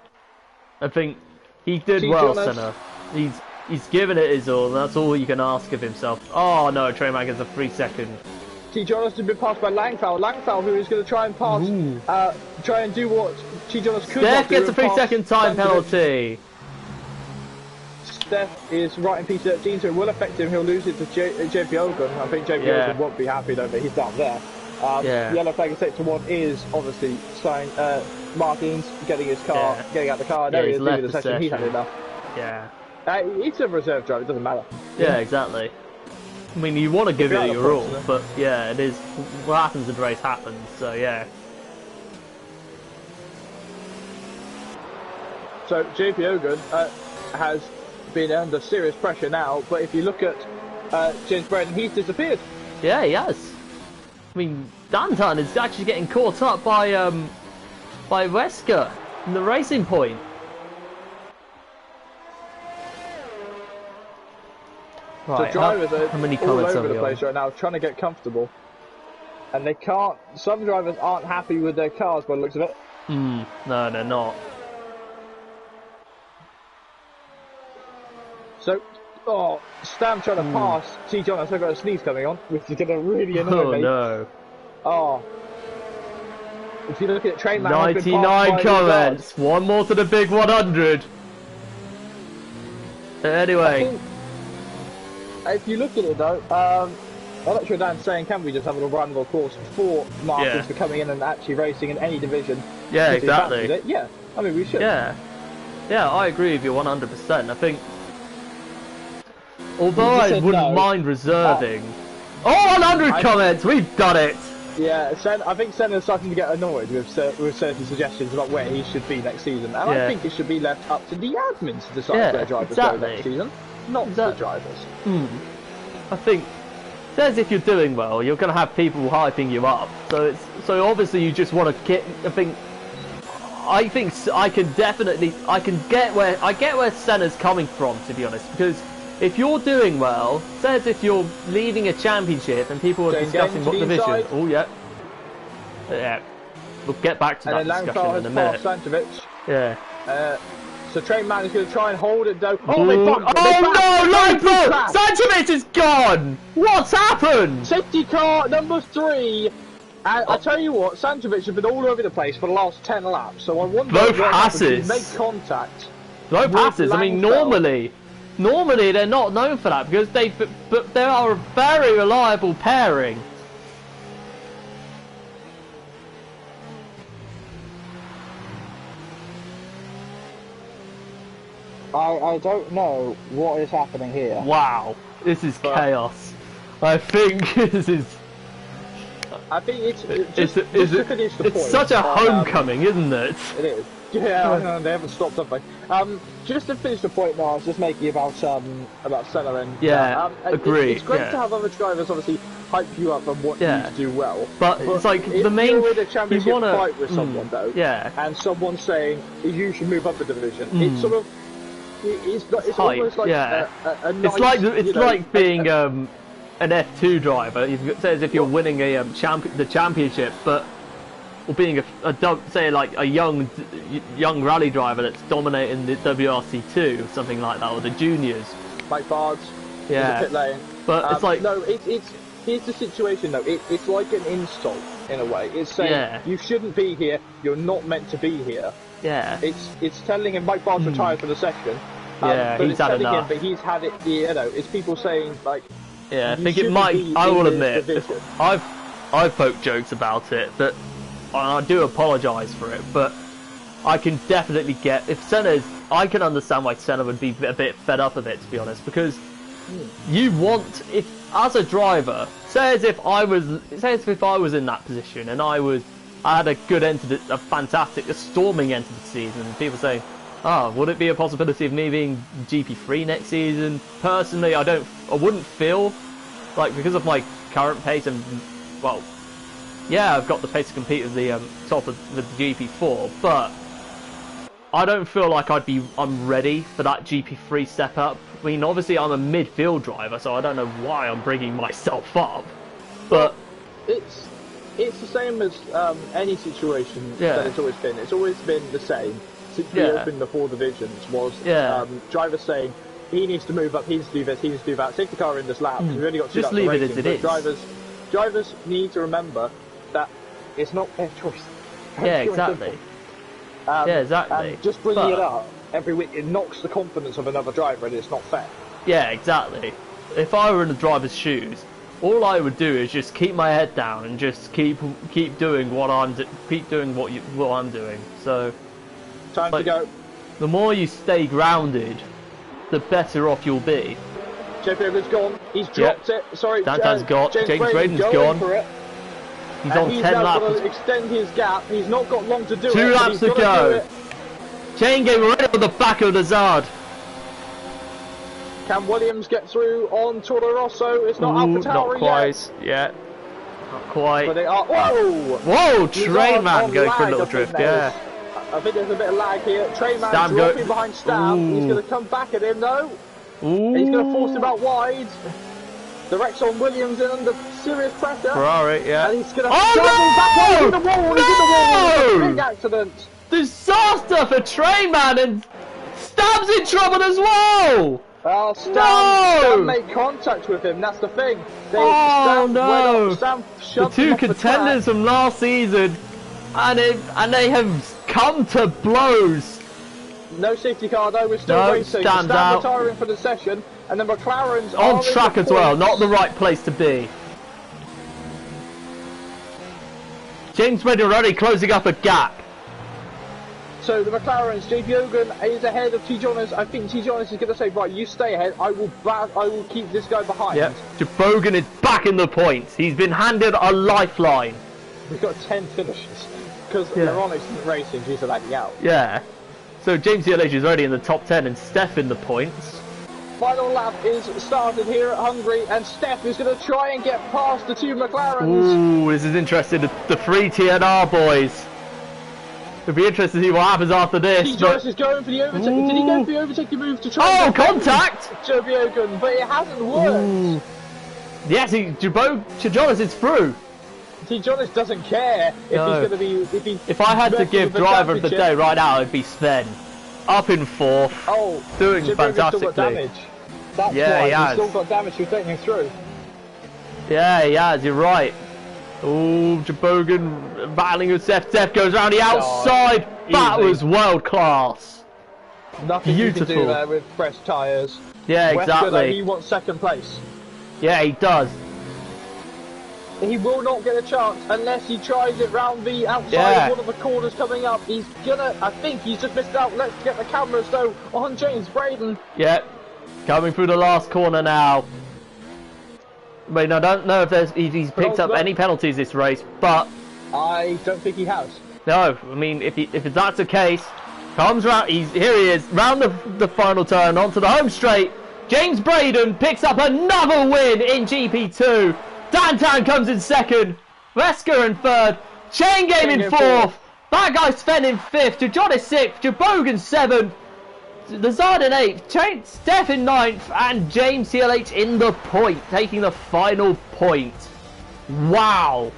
I think he did well, Senna. He's given it his all, and that's all you can ask of himself. Oh no, Treyman gets a 3-second. T. Jonas has been passed by Langfell. Langfell, who is going to try and pass, try and do what T. Jonas could not do. Steph gets a 3-second time penalty. Steph is right in P13, so it will affect him. He'll lose it to JP Ogun. I think JP Ogun won't be happy though, but he's down there. Yellow flag in sector 1 is obviously Martins getting his car, getting out the car. There he is leaving the session. He's had enough. Yeah. It's a reserve driver. It doesn't matter. Yeah, exactly. I mean, you want to give it your all, but yeah, it is. What happens in the race happens. So yeah. So JP Ogun has been under serious pressure now, but if you look at James Braden, he's disappeared. Yeah, he has. I mean, Dantan is actually getting caught up by Wesker in the racing point. Right, so drivers are how many all over the place right now, trying to get comfortable, and they can't. Some drivers aren't happy with their cars by the looks of it. No, they're not. So, Stam trying to pass T. Jonas. I've got a sneeze coming on, which is going to really annoy me. Oh no. Oh. If you look at Trainman, 99 comments. One more to the big 100. Anyway. If you look at it though, I'm not sure Dan's saying, can we just have a run of course for markers Yeah. for coming in and actually racing in any division? Yeah, If he fancies exactly. it? Yeah, I mean, we should. Yeah, yeah, I agree with you 100%. I think, although You just I said wouldn't no. mind reserving. Oh, 100 comments! We've done it! Yeah, I think Senna's starting to get annoyed with certain suggestions about where he should be next season, and Yeah. I think it should be left up to the admins to decide Yeah, where drivers exactly. go next season, not the drivers. I think, says if you're doing well, you're going to have people hyping you up. So obviously you just want to get. I think I can get where Senna's coming from, to be honest, because if you're doing well, says if you're leading a championship and people are discussing what division. Inside. Oh yeah, yeah. We'll get back to And that then discussion Langfeld in a has minute. passed Santovic. Yeah. So Train Man is going to try and hold it though. Oh no, Langfeld! Santovic is gone! What's happened? Safety car number 3. And I tell you what, Santovic has been all over the place for the last 10 laps. So I wonder Both what happens if passes. he make contact. Low with passes. I mean, Langfeld. normally they're not known for that because but they are a very reliable pairing. I don't know what is happening here. Wow, this is chaos. I think this is. I think it's to finish the point. It's such a homecoming, isn't it? It is. Yeah, they haven't stopped, have they? Just to finish the point now, I was just making about Senna and agree. It's great to have other drivers obviously hype you up and want you to do well. But it's like if the main. You're in a championship wanna, fight with someone though, and someone's saying you should move up the division. It's sort of it's almost like a nice, it's like being an F2 driver. It says if you're winning the championship, but or being a young rally driver that's dominating the WRC2, something like that, or the juniors. Like Bards, yeah. pit lane. But it's like no, it's here's the situation though. It's like an insult in a way. It's saying you shouldn't be here. You're not meant to be here. Yeah. It's telling him Mike Barnes retired for the session. But he's had enough. But he's had it. You know, it's people saying like. Yeah, I think it might. I will admit, I've poked jokes about it, but I do apologise for it. But I can definitely get if Senna's. I can understand why Senna would be a bit fed up of it, to be honest, because you want as a driver. Say as if I was in that position and I had a good end to a storming end to the season, and people saying, would it be a possibility of me being GP3 next season? Personally, I wouldn't feel like, because of my current pace and, well, yeah, I've got the pace to compete with the top of the GP4, but I don't feel like I'm ready for that GP3 step up. I mean, obviously I'm a midfield driver, so I don't know why I'm bringing myself up, but it's the same as any situation that it's always been. It's always been the same. Since we opened the 4 divisions, was drivers saying he needs to move up, he needs to do this, he needs to do that. Safety car in this lap. We've only got 2 just laps leave of it racing, as it is. Drivers need to remember that it's not their choice. Yeah, exactly. Exactly. And just bringing it up every week, it knocks the confidence of another driver, and it's not fair. Yeah, exactly. If I were in the driver's shoes, all I would do is just keep my head down and just keep doing what I'm doing. So. Time to go. The more you stay grounded, the better off you'll be. JP Owen's gone. He's dropped it. Sorry, Dantan's gone. James Braden's gone. For it. He's on 10 laps. He's extend his gap. He's not got long to do it. 2 laps to go. Chain game right on the back of the Zard. Can Williams get through on Toro Rosso? It's not AlphaTauri not quite yet. Not quite. But they are. Whoa! Whoa! Train man going for a little drift. Yeah. I think there's a bit of lag here. Train man dropping behind Stam. He's going to come back at him though. He's going to force him out wide. The Rexon Williams in under serious pressure. Ferrari, yeah. And he's going to back into the wall. He's in the wall. It's a big accident. Disaster for Train man, and Stam's in trouble as well. Stam made contact with him. That's the thing. The 2 contenders from last season, and they have come to blows. No safety car though, we're still racing. Stam retiring for the session, and then McLaren's on track as well, not the right place to be. James Braden already closing up a gap. So the McLarens, JP Hogan is ahead of T. Jonas. I think T. Jonas is going to say, right, you stay ahead. I will keep this guy behind. Yep. Bogan is back in the points. He's been handed a lifeline. We've got 10 finishes because Laronix isn't racing due to lagging out. Yeah. So James CLH is already in the top 10 and Steph in the points. Final lap is started here at Hungary, and Steph is going to try and get past the 2 McLarens. Ooh, this is interesting. The 3 TNR boys. It'll be interesting to see what happens after this. T. Jonas is going for the overtake. Did he go for the overtaking move to try and contact! JP Hogan, but it hasn't worked. Ooh. Yes, Jonas is through. T. Jonas doesn't care if he's going to be... If I had to give driver of the day right now, it'd be Sven. Up in 4th. Oh, doing fantastically. Still got damage. That's yeah, why he's still got damage. He's taking him through. Yeah, he has. You're right. Oh, Jabogan battling with Seth. Seth goes around the outside. That was world class. Nothing Beautiful. You can do there with fresh tyres. Yeah, exactly. He wants 2nd place. Yeah, he does. He will not get a chance unless he tries it round the outside of one of the corners coming up. He's gonna, I think he's just missed out. Let's get the cameras though on James Braden. Yep, coming through the last corner now. I mean, I don't know if he's picked up any penalties this race, but I don't think he has. No, I mean, if that's the case, comes round. Here he is, round the final turn onto the home straight. James Braden picks up another win in GP2. Dantan comes in 2nd, Wesker in 3rd, Chain Game in 4th, that guy Sven in 5th, John is 6th, Jabogan 7th, Lazard in 8th, Steph in 9th, and James CLH in the point, taking the final point. Wow.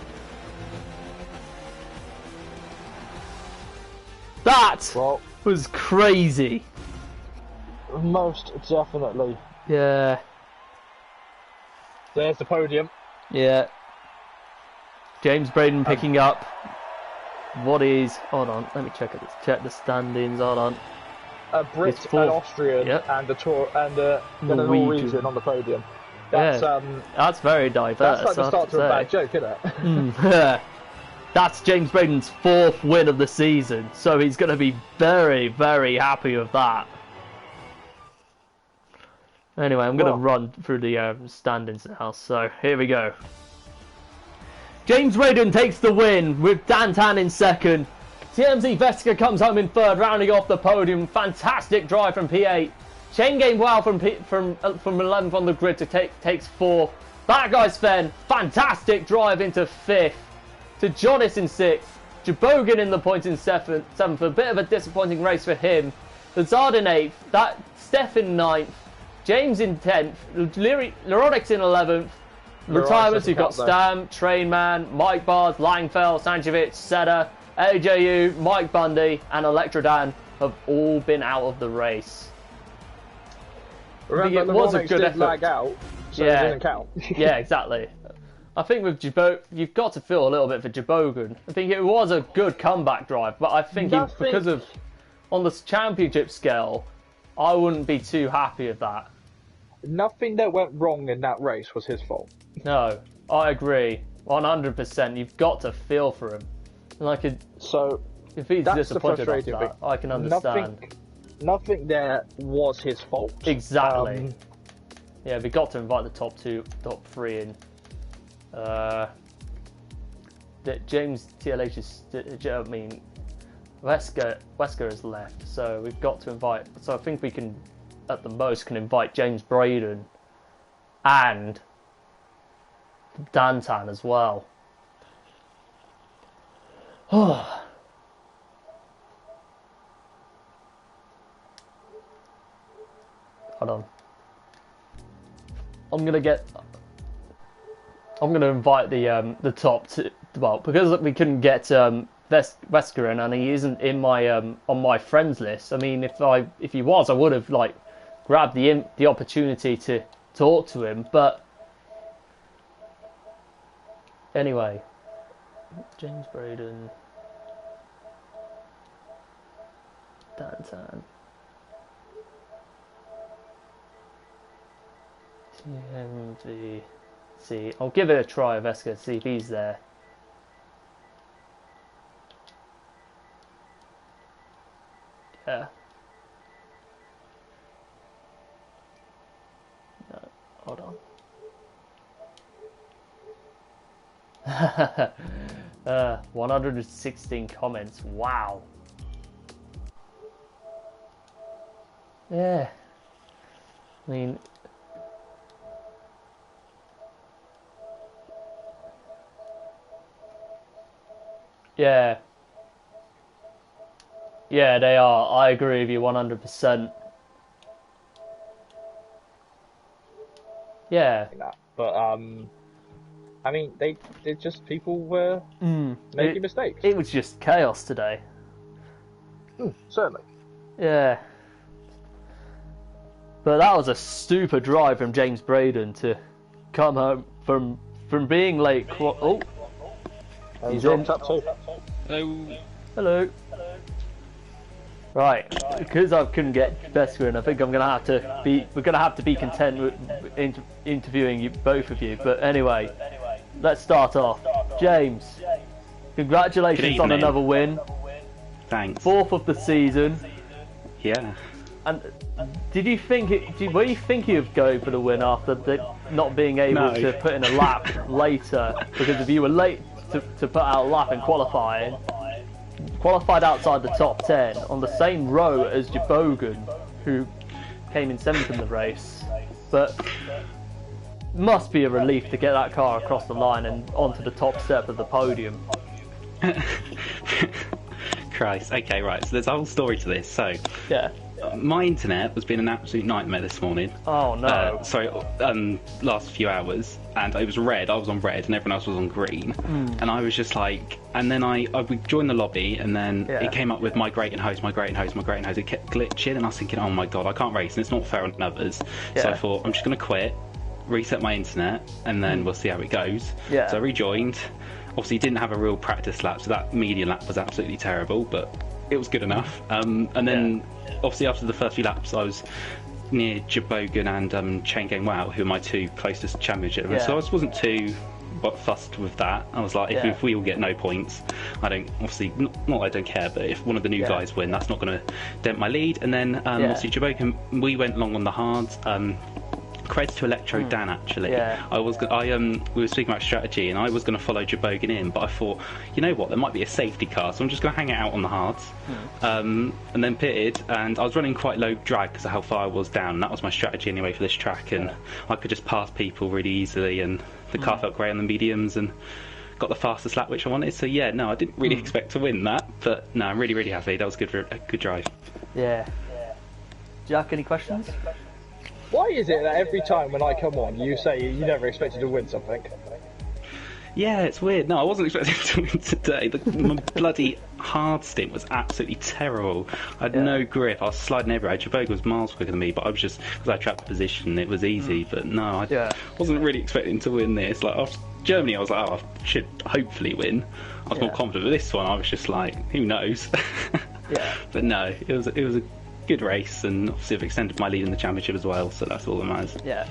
That was crazy. Most definitely. Yeah. There's the podium. Yeah. James Braden picking up what is... Hold on, let me check the standings. Hold on. A Brit, an Austrian, and a Norwegian on the podium. That's very diverse. That's like the start to a bad joke, isn't it? That's James Braden's 4th win of the season, so he's going to be very, very happy with that. Anyway, I'm going to run through the standings now, so here we go. James Braden takes the win with Dantan in 2nd. TMZ Veska comes home in 3rd, rounding off the podium. Fantastic drive from P8. Chain Game Wow from 11th on the grid to takes 4th. That guy's Sven. Fantastic drive into 5th. To Jonas in 6th. Jabogan in the points in 7th. A bit of a disappointing race for him. Lazard in 8th. Steph in 9th. James in 10th. Laronix in 11th. Retirements, you've got Stam, Trainman, Mike Bars, Langfeld, Sanchevic, Seta, AJU, Mike Bundy, and Electrodan have all been out of the race. Remember, it was a good effort. Lag out, so it didn't count. Yeah, exactly. I think with you've got to feel a little bit for Jabogan. I think it was a good comeback drive, but I think because of on the championship scale, I wouldn't be too happy with that. Nothing that went wrong in that race was his fault. No, I agree, 100%. You've got to feel for him. If he's disappointed after that, I can understand. Nothing there was his fault. Exactly. Yeah, we got to invite the top 3 in. James TLH is, I mean, Wesker has left, so we've got to invite. So I think we can, at the most, invite James Braden and Dantan as well. Oh. Hold on. I'm gonna invite the top two. Well, because we couldn't get Wesker in, and he isn't in my on my friends list. I mean, if he was, I would have grabbed the opportunity to talk to him. But anyway, James Braden, Dantan, TMV. See, I'll give it a try, Veska, see if he's there. Hold on. 116 comments. Wow. Yeah. I mean, yeah. Yeah, they are. I agree with you 100%. Yeah. That. But I mean, they just people were making mistakes. It was just chaos today. Certainly. Yeah. But that was a super drive from James Braden to come home from being late. Oh, he's in. Up too. Hello. Hello. Right, because I couldn't get best screen, I think we're gonna have to be content with interviewing you, both of you. But anyway, let's start off. James, congratulations on another win. Thanks. 4th of the season. Yeah. And did you think were you thinking of going for the win after not being able to put in a lap later? Because if you were late to put out a lap in qualifying, qualified outside the top 10 on the same row as Jebogen, who came in 7th in the race, but must be a relief to get that car across the line and onto the top step of the podium. Christ. Okay, right. So there's a whole story to this. So Yeah. my internet was being an absolute nightmare this morning. Oh no. Last few hours, and it was red. I was on red, and everyone else was on green. And I was just like, and then we joined the lobby, and then it came up with migrating host. It kept glitching, and I was thinking, oh my god, I can't race, and it's not fair on others. So I thought, I'm just gonna quit, reset my internet, and then we'll see how it goes. Yeah. So I rejoined. Obviously, didn't have a real practice lap, so that median lap was absolutely terrible, but it was good enough. And then, obviously, after the first few laps, I was near Jebogen and Chain Gang Wow, who are my two closest championship. So I just wasn't too fussed with that. I was like, if we all get no points, I don't, obviously, not I don't care, but if one of the new guys win, that's not going to dent my lead. And then, obviously, Jebogen, we went long on the hards. Credits to Electro Dan, actually. We were speaking about strategy, and I was going to follow Jebogen in, but I thought, you know what, there might be a safety car, so I'm just going to hang it out on the hards. And then pitted, and I was running quite low drag because of how far I was down, and that was my strategy anyway for this track, and I could just pass people really easily, and the car felt great on the mediums, and got the fastest lap which I wanted. So yeah, no, I didn't really expect to win that, but no, I'm really, really happy. That was a good drive. Yeah. Jack, any questions? Why is it that every time when I come on, you say you never expected to win something? Yeah, it's weird. No, I wasn't expecting to win today. My bloody hard stint was absolutely terrible. I had no grip. I was sliding everywhere. Jebogen was miles quicker than me, but I was just, because I trapped the position, it was easy. But no, I wasn't really expecting to win this. Like, after Germany, I was like, oh, I should hopefully win. I was more confident. But this one, I was just like, who knows? But no, it was a good race, and obviously I've extended my lead in the championship as well, so that's all that matters. Yeah.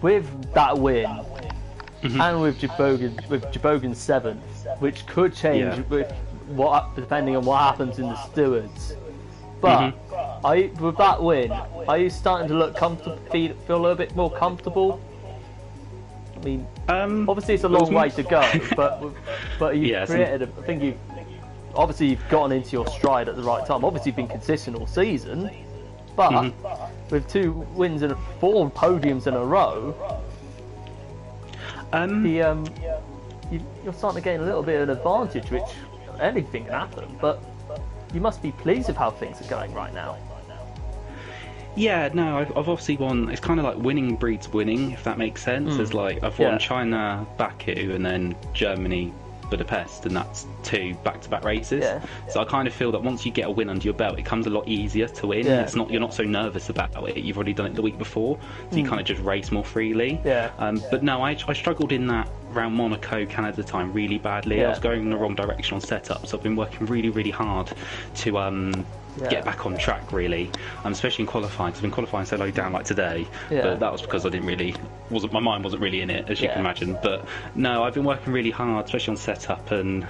With that win, and with Jebogen 7th, which could change with depending on what happens in the stewards. But with that win, are you starting to look comfortable? Feel a little bit more comfortable? I mean, obviously it's a long way to go, but you've created. I think you've. Obviously, you've gotten into your stride at the right time. Obviously, you've been consistent all season, but with 2 wins and 4 podiums in a row, you're starting to gain a little bit of an advantage, which anything can happen. But you must be pleased with how things are going right now. Yeah, no, I've obviously won. It's kind of like winning breeds winning, if that makes sense. It's like I've won China, Baku, and then Germany, Budapest, and that's 2 back-to-back races. So I kind of feel that once you get a win under your belt, it comes a lot easier to win. You're not so nervous about it. You've already done it the week before, so you kind of just race more freely. But no, I struggled in that around Monaco, Canada time really badly. I was going in the wrong direction on setup, so I've been working really, really hard to get back on track, really, especially in qualifying, because I've been qualifying so low down like today, but that was because my mind wasn't really in it, as you can imagine. But no, I've been working really hard, especially on setup, and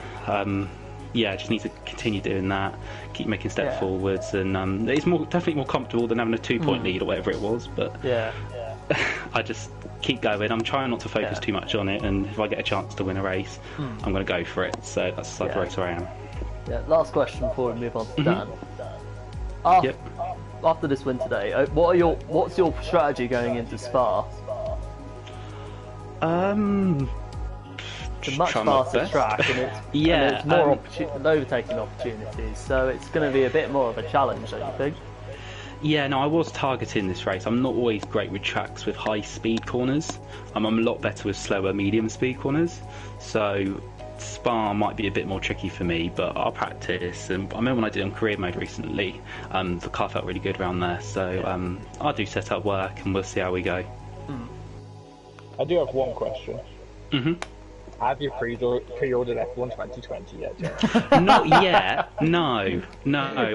just need to continue doing that, keep making steps forwards, and it's definitely more comfortable than having a 2-point lead or whatever it was. But I just keep going. I'm trying not to focus too much on it, and if I get a chance to win a race, I'm going to go for it. So that's the type of racer I am. Yeah. Last question before we move on to Dan. After this win today, what's your strategy going into Spa? It's a much faster track, and it's more overtaking opportunities, so it's going to be a bit more of a challenge, don't you think? Yeah, no, I was targeting this race. I'm not always great with tracks with high speed corners. I'm a lot better with slower medium speed corners. So Spa might be a bit more tricky for me, but I'll practice. And I remember when I did on career mode recently, the car felt really good around there. So I'll do setup work and we'll see how we go. I do have one question. Mm-hmm. Have you pre-ordered F1 2020 yet, James? Not yet. No.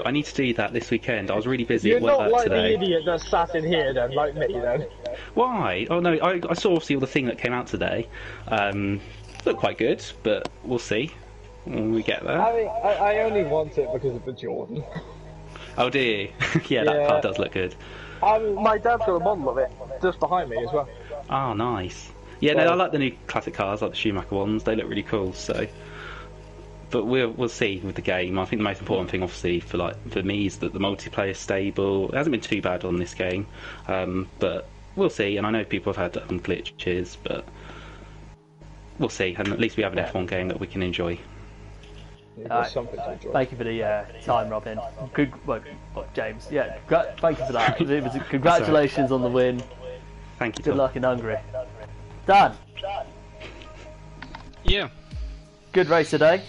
I need to do that this weekend. I was really busy at work today. You're not like the idiot that sat in here then, like me then. Why? Oh no, I saw obviously all the thing that came out today. Looked quite good, but we'll see when we get there. I mean, I only want it because of the Jordan. Oh dear. Yeah, that car does look good. My dad's got a model of it just behind me as well. Oh, nice. Yeah, no, I like the new classic cars, like the Schumacher ones. They look really cool. So, but we'll see with the game. I think the most important thing, obviously, for me, is that the multiplayer is stable. It hasn't been too bad on this game, but we'll see. And I know people have had glitches, but we'll see. And at least we have an F1 game that we can enjoy. Thank you for the time, Robin. Good work, James. Yeah, thank you for that. Congratulations on the win. Thank you. Good luck in Hungary. Dan. Yeah. Good race today.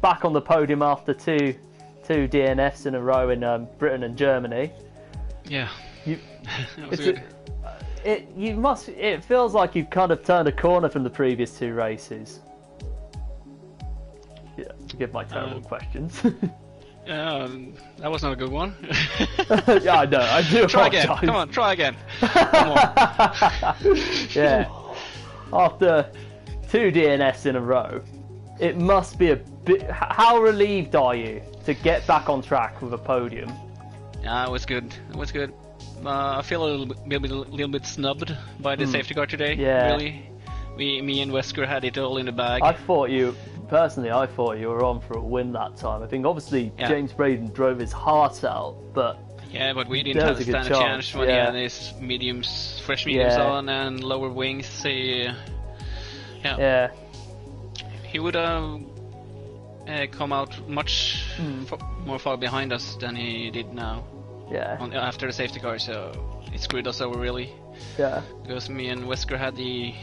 Back on the podium after two DNFs in a row in Britain and Germany. Yeah. That was good. It feels like you've kind of turned a corner from the previous two races. Yeah, give my terrible questions. That was not a good one. Yeah, I know. I do. Try again. Come on, try again. One more. Yeah. After two DNFs in a row, it must be a bit. How relieved are you to get back on track with a podium? Yeah, it was good. It was good. I feel a little bit snubbed by the safety car today. Yeah. Really, me and Wesker had it all in the bag. I thought you were on for a win that time. I think obviously James Braden drove his heart out, but we didn't have a chance when he had his fresh mediums on and lower wings. He would have come out much more far behind us than he did now. Yeah. After the safety car, so it screwed us over really. Yeah. Because me and Wesker had a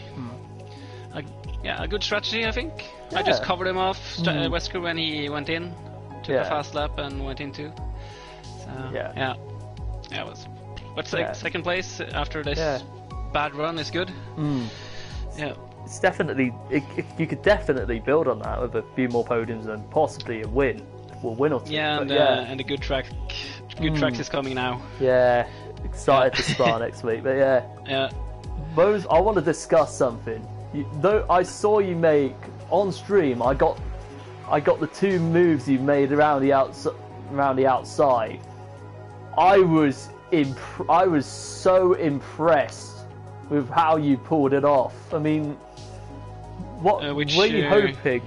good strategy, I think. I just covered him off, Wesker, when he went in, took a fast lap and went in too. So, it was. But second place after this bad run is good. Yeah. It's definitely, you could definitely build on that with a few more podiums and possibly a win. Well, win or two. Yeah, and a good track. Good tracks is coming now. Yeah, excited to start next week, but yeah. Rose, I want to discuss something. Though I saw you make on stream, I got the two moves you made around the outside. I was so impressed with how you pulled it off. I mean, what were you hoping?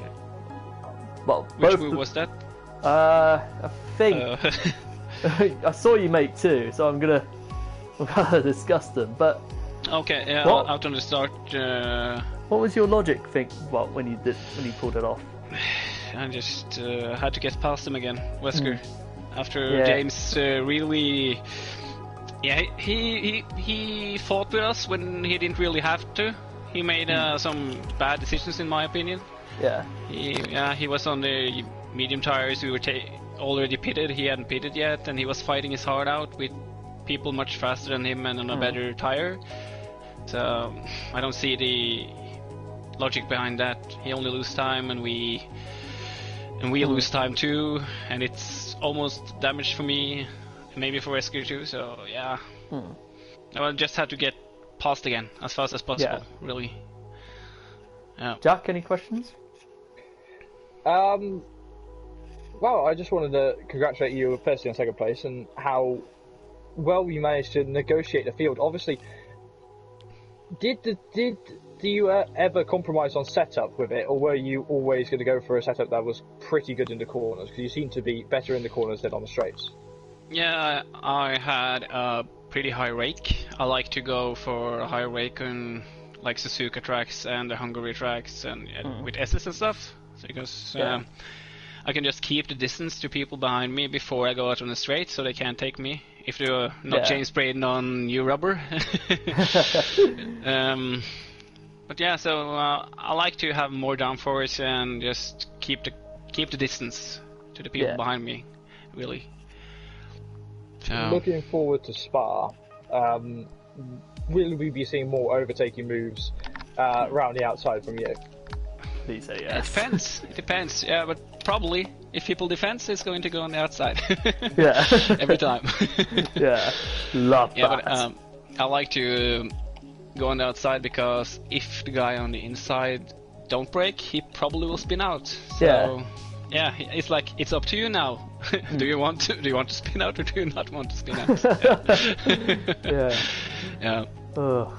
Well, which move was that? I think I saw you make two, so I'm gonna discuss them. But okay, out on the start. What was your logic when you pulled it off? I just had to get past him again, Wesker. After James really, he fought with us when he didn't really have to. He made some bad decisions, in my opinion. Yeah. He was on the medium tires. We were already pitted. He hadn't pitted yet, and he was fighting his heart out with people much faster than him and on a better tire. So I don't see the logic behind that. He only loses time, and we lose time too, and it's almost damage for me, maybe for Wesker too. So I just had to get past again as fast as possible. Really. Yeah. Jack, any questions? Well, I just wanted to congratulate you firstly on second place and how well you managed to negotiate the field. Obviously, Do you ever compromise on setup with it, or were you always going to go for a setup that was pretty good in the corners? Because you seem to be better in the corners than on the straights. Yeah, I had a pretty high rake. I like to go for a high rake on like Suzuka tracks and the Hungary tracks and with S's and stuff, because I can just keep the distance to people behind me before I go out on the straight, so they can't take me if they're not chain spraying on new rubber. But yeah, so I like to have more downforce and just keep the distance to the people behind me, really. So, looking forward to Spa. Will we be seeing more overtaking moves around the outside from you? Please say yes. It depends. It depends. Yeah, but probably if people defense, it's going to go on the outside. Yeah. Every time. Yeah. Love that. Yeah, but I like to go on the outside because if the guy on the inside don't brake, he probably will spin out. So, yeah, it's like it's up to you now. Do you want to spin out or do you not want to spin out? Yeah. Yeah. Ugh.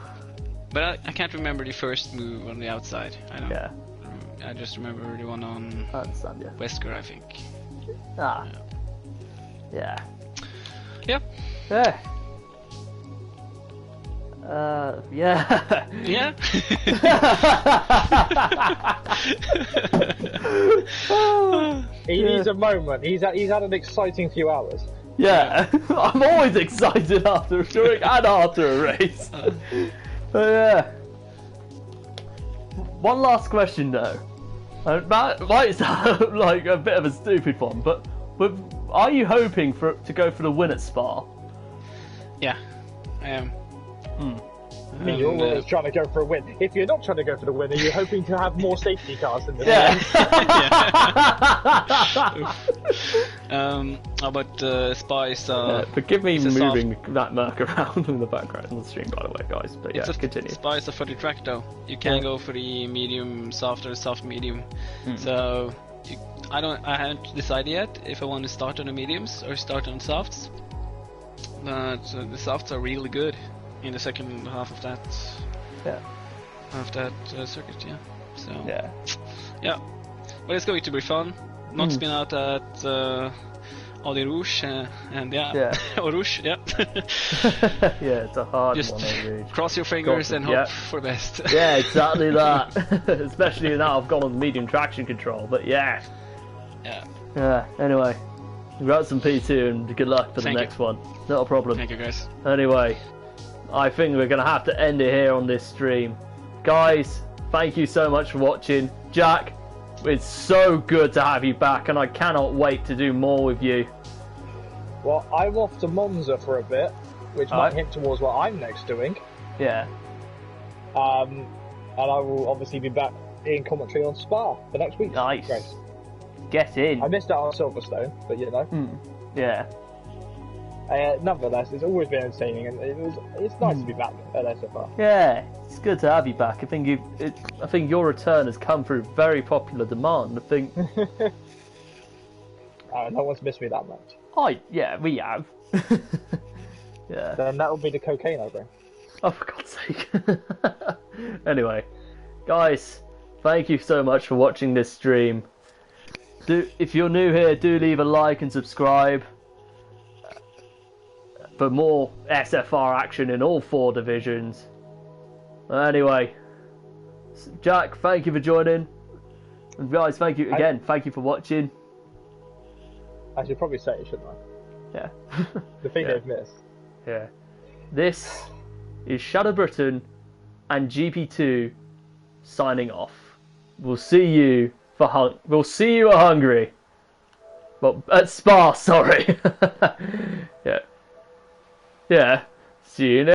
But I can't remember the first move on the outside. I don't. Yeah. I just remember the one on I understand, yeah. Wesker, I think. Ah. Yeah. Yeah. Yeah. Yeah. Yeah. He needs a moment. He's had an exciting few hours. Yeah. I'm always excited during and after a race. But yeah. One last question though. It might sound like a bit of a stupid one, but are you hoping to go for the win at Spa? Yeah, I am. I mean, you're always trying to go for a win. If you're not trying to go for the win, are you hoping to have more safety cars in the But Spa is forgive me it's a moving that Merc around in the background on the stream, by the way, guys. But yeah, continue. Spa is a funny track though. You can go for the medium soft or soft medium. So I haven't decided yet if I want to start on the mediums or start on softs. But the softs are really good in the second half of that. Circuit. Yeah. So yeah. But it's going to be fun. Not spin out at Audi Rouge and or Rouge, yeah. Yeah, it's a hard just one. Just cross your fingers and hope for the best. Yeah, exactly that. Especially now I've gone on medium traction control. But yeah. Anyway, congrats on P2 and good luck for the next one. Not a problem. Thank you, guys. Anyway, I think we're gonna have to end it here on this stream, guys. Thank you so much for watching, Jack. It's so good to have you back, and I cannot wait to do more with you. Well, I'm off to Monza for a bit, which might hint towards what I'm next doing. Yeah. And I will obviously be back in commentary on Spa for next week. Nice. Race. Get in. I missed out on Silverstone, but you know. Yeah. Nonetheless, it's always been entertaining, and it's nice to be back at SFR. Yeah, it's good to have you back. I think your return has come through very popular demand. I think. No one's missed me that much. We have. Yeah. Then that will be the cocaine I bring. Oh, for God's sake. Anyway, guys, thank you so much for watching this stream. If you're new here, do leave a like and subscribe for more SFR action in all 4 divisions. Anyway, Jack, thank you for joining. And guys, thank you again. Thank you for watching. I should probably say it, shouldn't I? Yeah. The thing they've missed. Yeah. This is Shadow Britain and GP2 signing off. We'll see you we'll see you at Hungary. Well, at Spa, sorry. Yeah. See you next